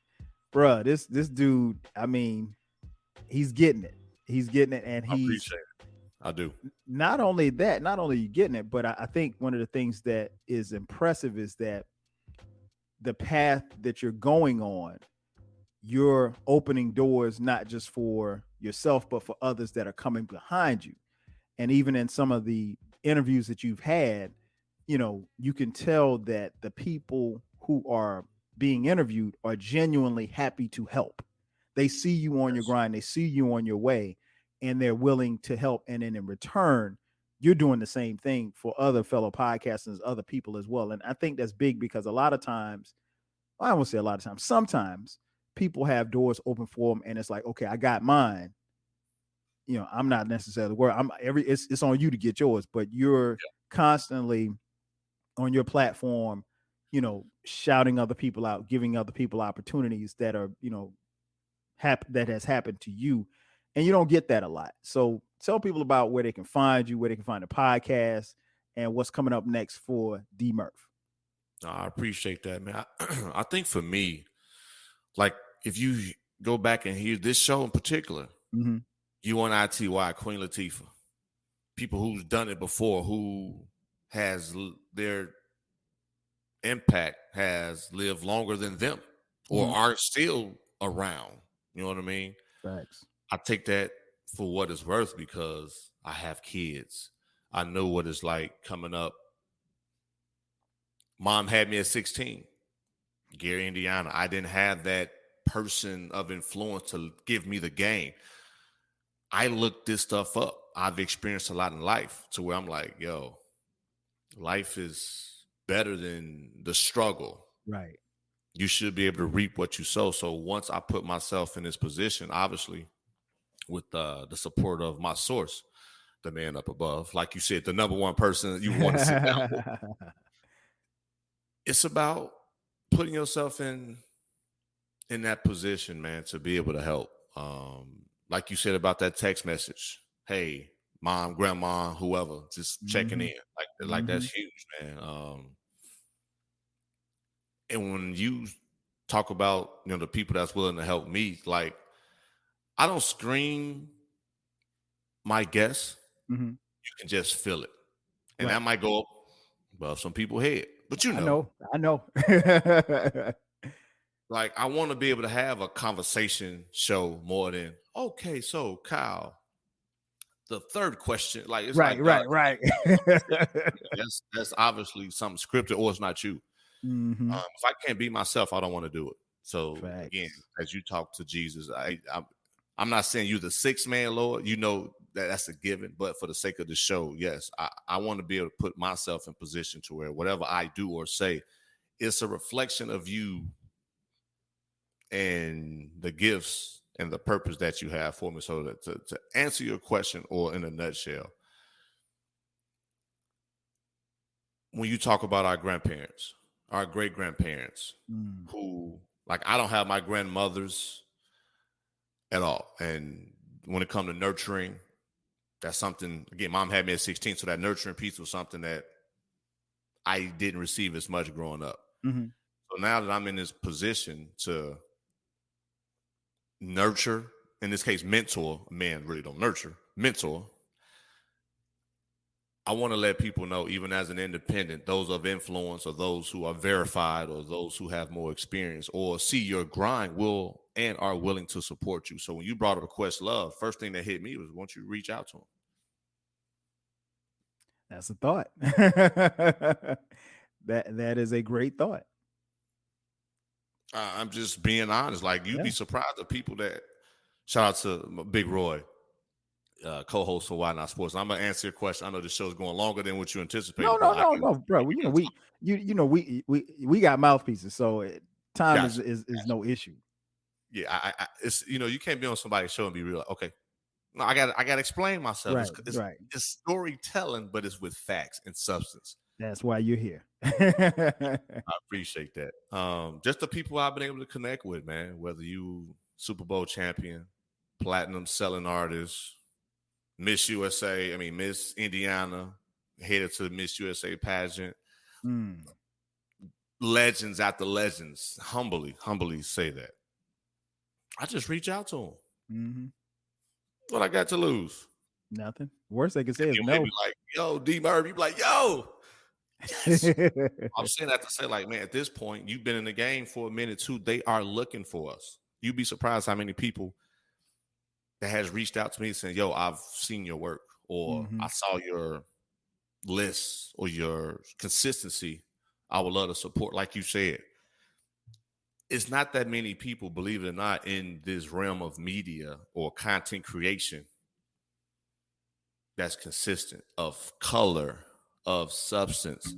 bruh, this dude, I mean, he's getting it. He's getting it, and I he's appreciate it. I do. not only you getting it, but I think one of the things that is impressive is that the path that you're going on, you're opening doors not just for yourself, but for others that are coming behind you. And even in some of the interviews that you've had, you can tell that the people who are being interviewed are genuinely happy to help. They see you on your Yes. grind, they see you on your way, and they're willing to help. And then in return, you're doing the same thing for other fellow podcasters, other people as well. And I think that's big because a lot of times, I won't say a lot of times, sometimes people have doors open for them, and it's like, okay, I got mine. I'm not necessarily where it's on you to get yours, but you're constantly on your platform, shouting other people out, giving other people opportunities that are, that has happened to you. And you don't get that a lot. So tell people about where they can find you, where they can find the podcast, and what's coming up next for DMurph. No, I appreciate that, man. I think for me, like if you go back and hear this show in particular, Mm-hmm. UNITY, Queen Latifah, people who's done it before, who has their impact has lived longer than them or Mm-hmm. are still around. You know what I mean? Facts. I take that for what it's worth because I have kids. I know what it's like coming up Mom had me at 16. Gary, Indiana. I didn't have that person of influence to give me the game. I looked this stuff up. I've experienced a lot in life to where I'm like, yo, life is better than the struggle. Right. You should be able to reap what you sow. So once I put myself in this position, obviously, with the support of my source, the man up above, like you said, the number one person that you want to sit down with, it's about putting yourself in that position, man, to be able to help. Like you said about that text message, hey, mom, grandma, whoever, just checking in, like that's huge, man. And when you talk about, you know, the people that's willing to help me, like, I don't scream my guests. You can just feel it, and that might go above some people's head, but you know, I know. like, I want to be able to have a conversation show more than, okay, so Kyle, the third question, like, it's right. that's obviously something scripted, or it's not you. If I can't be myself, I don't want to do it. So again, as you talk to Jesus, I'm not saying you're the sixth man, Lord. You know that's a given, but for the sake of the show, yes, I want to be able to put myself in position to where whatever I do or say, it's a reflection of you and the gifts and the purpose that you have for me. So that to answer your question, or in a nutshell, when you talk about our grandparents, our great grandparents, who, like, I don't have my grandmothers at all. And when it comes to nurturing, that's something, again, mom had me at 16. So that nurturing piece was something that I didn't receive as much growing up. So now that I'm in this position to nurture, in this case, mentor, men really don't nurture, mentor, I want to let people know, even as an independent, those of influence or those who are verified or those who have more experience or see your grind will and are willing to support you. So when you brought up Questlove, first thing that hit me was, once you reach out to him. That's a thought. that is a great thought. I'm just being honest. Like, you'd be surprised the people that, shout out to Big Roy, co-host for Why Not Sports. I'm gonna answer your question. I know the show's going longer than what you anticipated. No, bro. We got mouthpieces, so time is no issue. Yeah, it's, you know, you can't be on somebody's show and be real. Like, okay, no, I got to explain myself. It's storytelling, but it's with facts and substance. That's why you're here. I appreciate that. Just the people I've been able to connect with, man. Whether you Super Bowl champion, platinum selling artist, Miss USA, Miss Indiana, headed to the Miss USA pageant. Legends after legends, humbly say that. I just reach out to them. What I got to lose? Nothing. Worst they can say is no. Be like, yo, DMurph, you be like, yo. Yes. I'm saying that to say, like, man, at this point, you've been in the game for a minute too. They are looking for us. You'd be surprised how many people that has reached out to me saying, yo, I've seen your work, or I saw your list or your consistency. I would love to support. Like you said, it's not that many people, believe it or not, in this realm of media or content creation that's consistent, of color, of substance.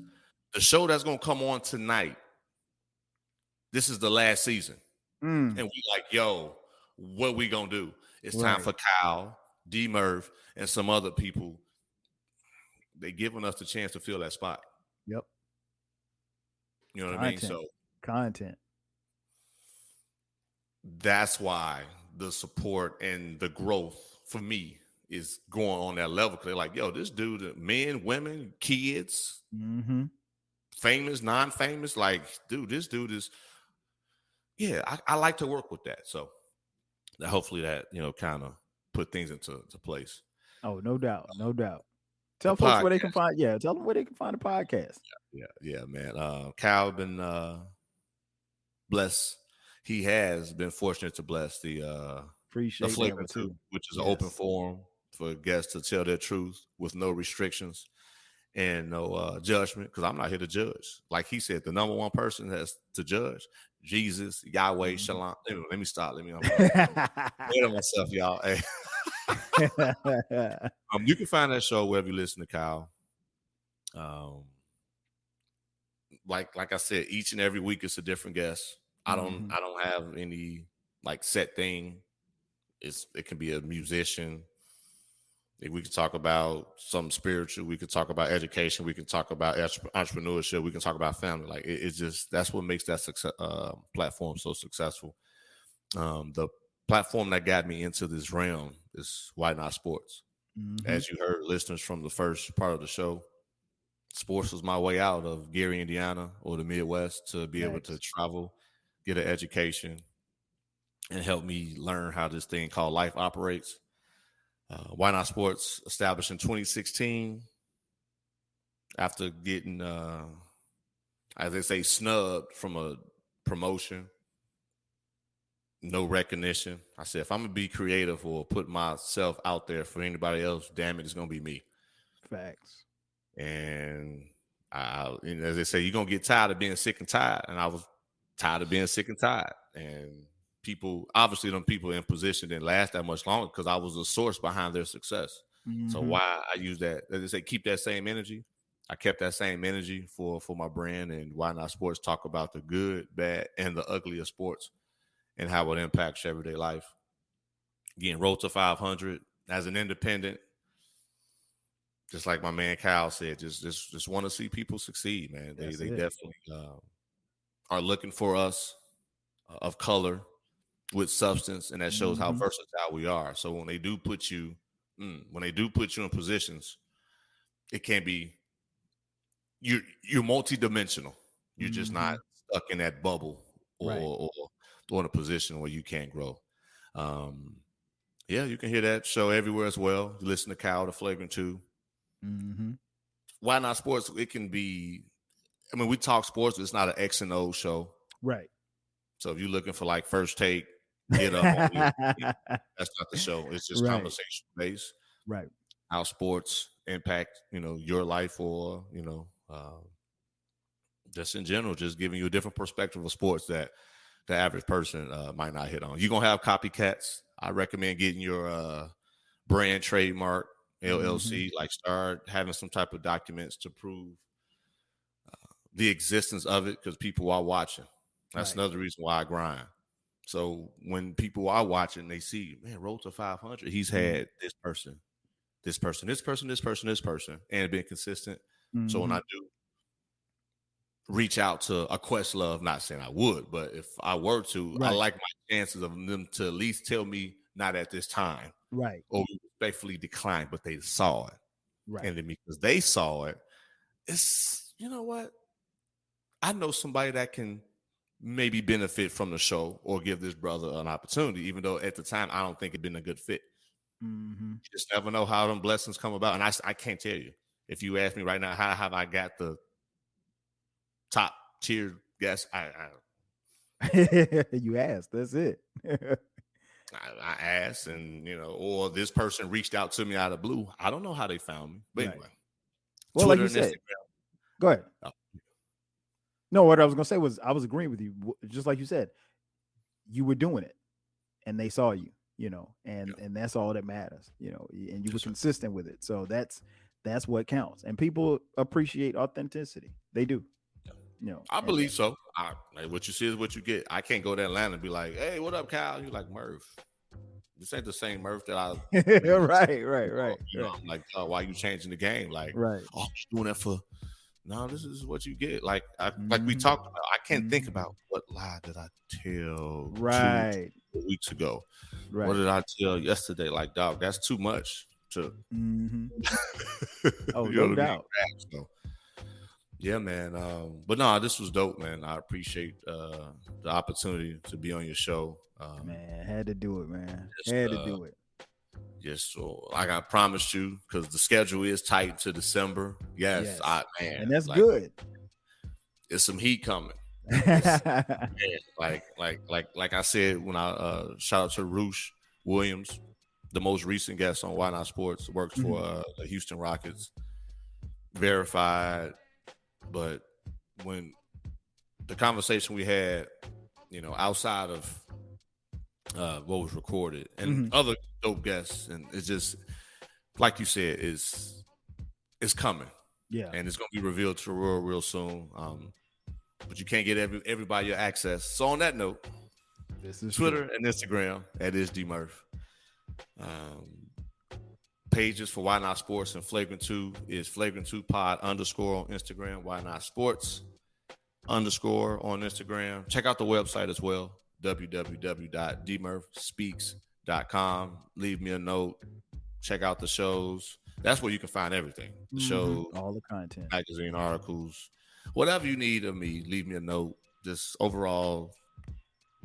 The show that's going to come on tonight, this is the last season. And we like, yo, what we going to do? It's time for Kyle, DMurph, and some other people. They giving us the chance to fill that spot. Yep. You know what I mean? So content. That's why the support and the growth for me is going on that level. Because they're like, yo, this dude, men, women, kids, famous, non-famous, like, dude, this dude is, I like to work with that. So hopefully that, kind of put things into place. Oh, no doubt. Tell folks where they can find. Yeah, tell them where they can find the podcast. Yeah, man. Kyle been blessed. He has been fortunate to bless the Flavor too, which is an open forum for guests to tell their truth with no restrictions. and no judgment, because I'm not here to judge. Like he said, the number one person that's to judge, Jesus, Yahweh, Shalom. Anyway, let me stop. I'm ahead of myself, y'all. Hey. You can find that show wherever you listen to Kyle. Like I said, each and every week it's a different guest. I don't have any like set thing. It can be a musician. We could talk about something spiritual. We could talk about education. We can talk about entrepreneurship. We can talk about family. Like it's just, that's what makes that platform so successful. The platform that got me into this realm is Why Not Sports. As you heard, listeners, from the first part of the show, sports was my way out of Gary, Indiana, or the Midwest, to be able to travel, get an education, and help me learn how this thing called life operates. Why Not Sports, established in 2016, after getting, as they say, snubbed from a promotion, no recognition. I said, if I'm going to be creative or put myself out there for anybody else, damn it, it's going to be me. Facts. And as they say, you're going to get tired of being sick and tired. And I was tired of being sick and tired. And people, obviously, them people in position didn't last that much longer because I was the source behind their success. So why I use that, as they say, keep that same energy. I kept that same energy for my brand, and Why Not Sports talk about the good, bad, and the ugly of sports and how it impacts everyday life. Again, Road to 500 as an independent, just like my man Kyle said, just want to see people succeed, man. They definitely are looking for us of color with substance, and that shows how versatile we are. So when they do put you in positions, it can be you're multidimensional. You're just not stuck in that bubble or in a position where you can't grow. You can hear that show everywhere as well. You listen to Kyle, the Flagrant 2. Why Not Sports? It can be, I mean, we talk sports, but it's not an X and O show. Right. So if you're looking for like First Take, Get Up on ESPN, that's not the show. It's just conversation based. Right. How sports impact, your life, or, just in general, just giving you a different perspective of sports that the average person might not hit on. You're going to have copycats. I recommend getting your brand trademark, LLC, like start having some type of documents to prove the existence of it, because people are watching. That's another reason why I grind. So when people are watching, they see, man, Road to 500, he's had this person, and been consistent. So when I do reach out to a Questlove, not saying I would, but if I were to, I like my chances of them to at least tell me not at this time. Right. Or respectfully decline, but they saw it. Right. And then because they saw it, it's, you know what? I know somebody that can maybe benefit from the show or give this brother an opportunity, even though at the time I don't think it'd been a good fit. You just never know how them blessings come about. And I can't tell you. If you ask me right now, how have I got the top tier guest? You asked. That's it. I asked, and or this person reached out to me out of blue. I don't know how they found me, but anyway. Well, Twitter, like you said, Instagram. Go ahead. No, what I was gonna say was I was agreeing with you. Just like you said, you were doing it, and they saw you. And that's all that matters. And you were consistent with it. So that's what counts. And people appreciate authenticity. They do. I believe so. Like what you see is what you get. I can't go to Atlanta and be like, "Hey, what up, Kyle?" You're like, "Murph, this ain't the same Murph that I." Right. I'm like, "Oh, why you changing the game?" Like, "Oh, you doing that for?" No, this is what you get. Like, like we talked about. I can't think about what lie did I tell 2 weeks ago. Right. What did I tell yesterday? Like, dog, that's too much to. Oh, no doubt. So, yeah, man. But no, this was dope, man. I appreciate the opportunity to be on your show. Man, had to do it, man. Had to do it. Yes, so like I promised you, because the schedule is tight to December. Yes. Man, and that's good. It's some heat coming. Man, like I said when I shout out to Roosh Williams, the most recent guest on Why Not Sports, works for the Houston Rockets. verified. But when the conversation we had, outside of what was recorded and other dope guests, and it's just like you said, it's coming. Yeah. And it's going to be revealed to the world real soon. But you can't get everybody your access. So on that note, this is Twitter and Instagram at DMurph. Pages for Why Not Sports and Flagrant 2 is Flagrant2Pod _ on Instagram, Why Not Sports _ on Instagram. Check out the website as well, www.dmurphspeaks.com. Leave me a note. Check out the shows. That's where you can find everything. The shows, all the content, magazine articles, whatever you need of me, leave me a note. Just overall,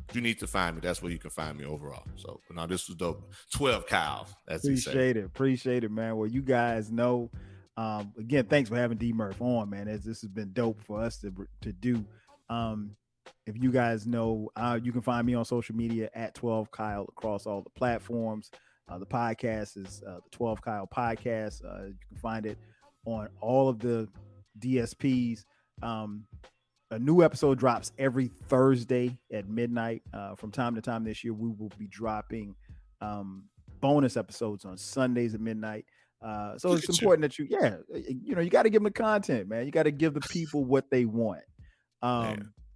if you need to find me, that's where you can find me overall. So now this was dope. 12 Kyle. Appreciate it, man. Well, you guys know. Again, thanks for having DMurph on, man. As this has been dope for us to do. If you guys know, you can find me on social media at 12 Kyle across all the platforms. The podcast is the 12 Kyle podcast. You can find it on all of the DSPs. A new episode drops every Thursday at midnight. From time to time this year, we will be dropping bonus episodes on Sundays at midnight. So it's important that you got to give them the content, man. You got to give the people what they want.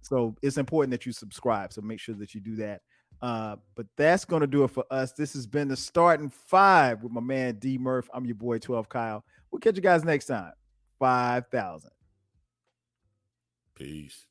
So it's important that you subscribe. So make sure that you do that. But that's going to do it for us. This has been the Starting Five with my man DMurph. I'm your boy 12 Kyle. We'll catch you guys next time. 5,000. Peace.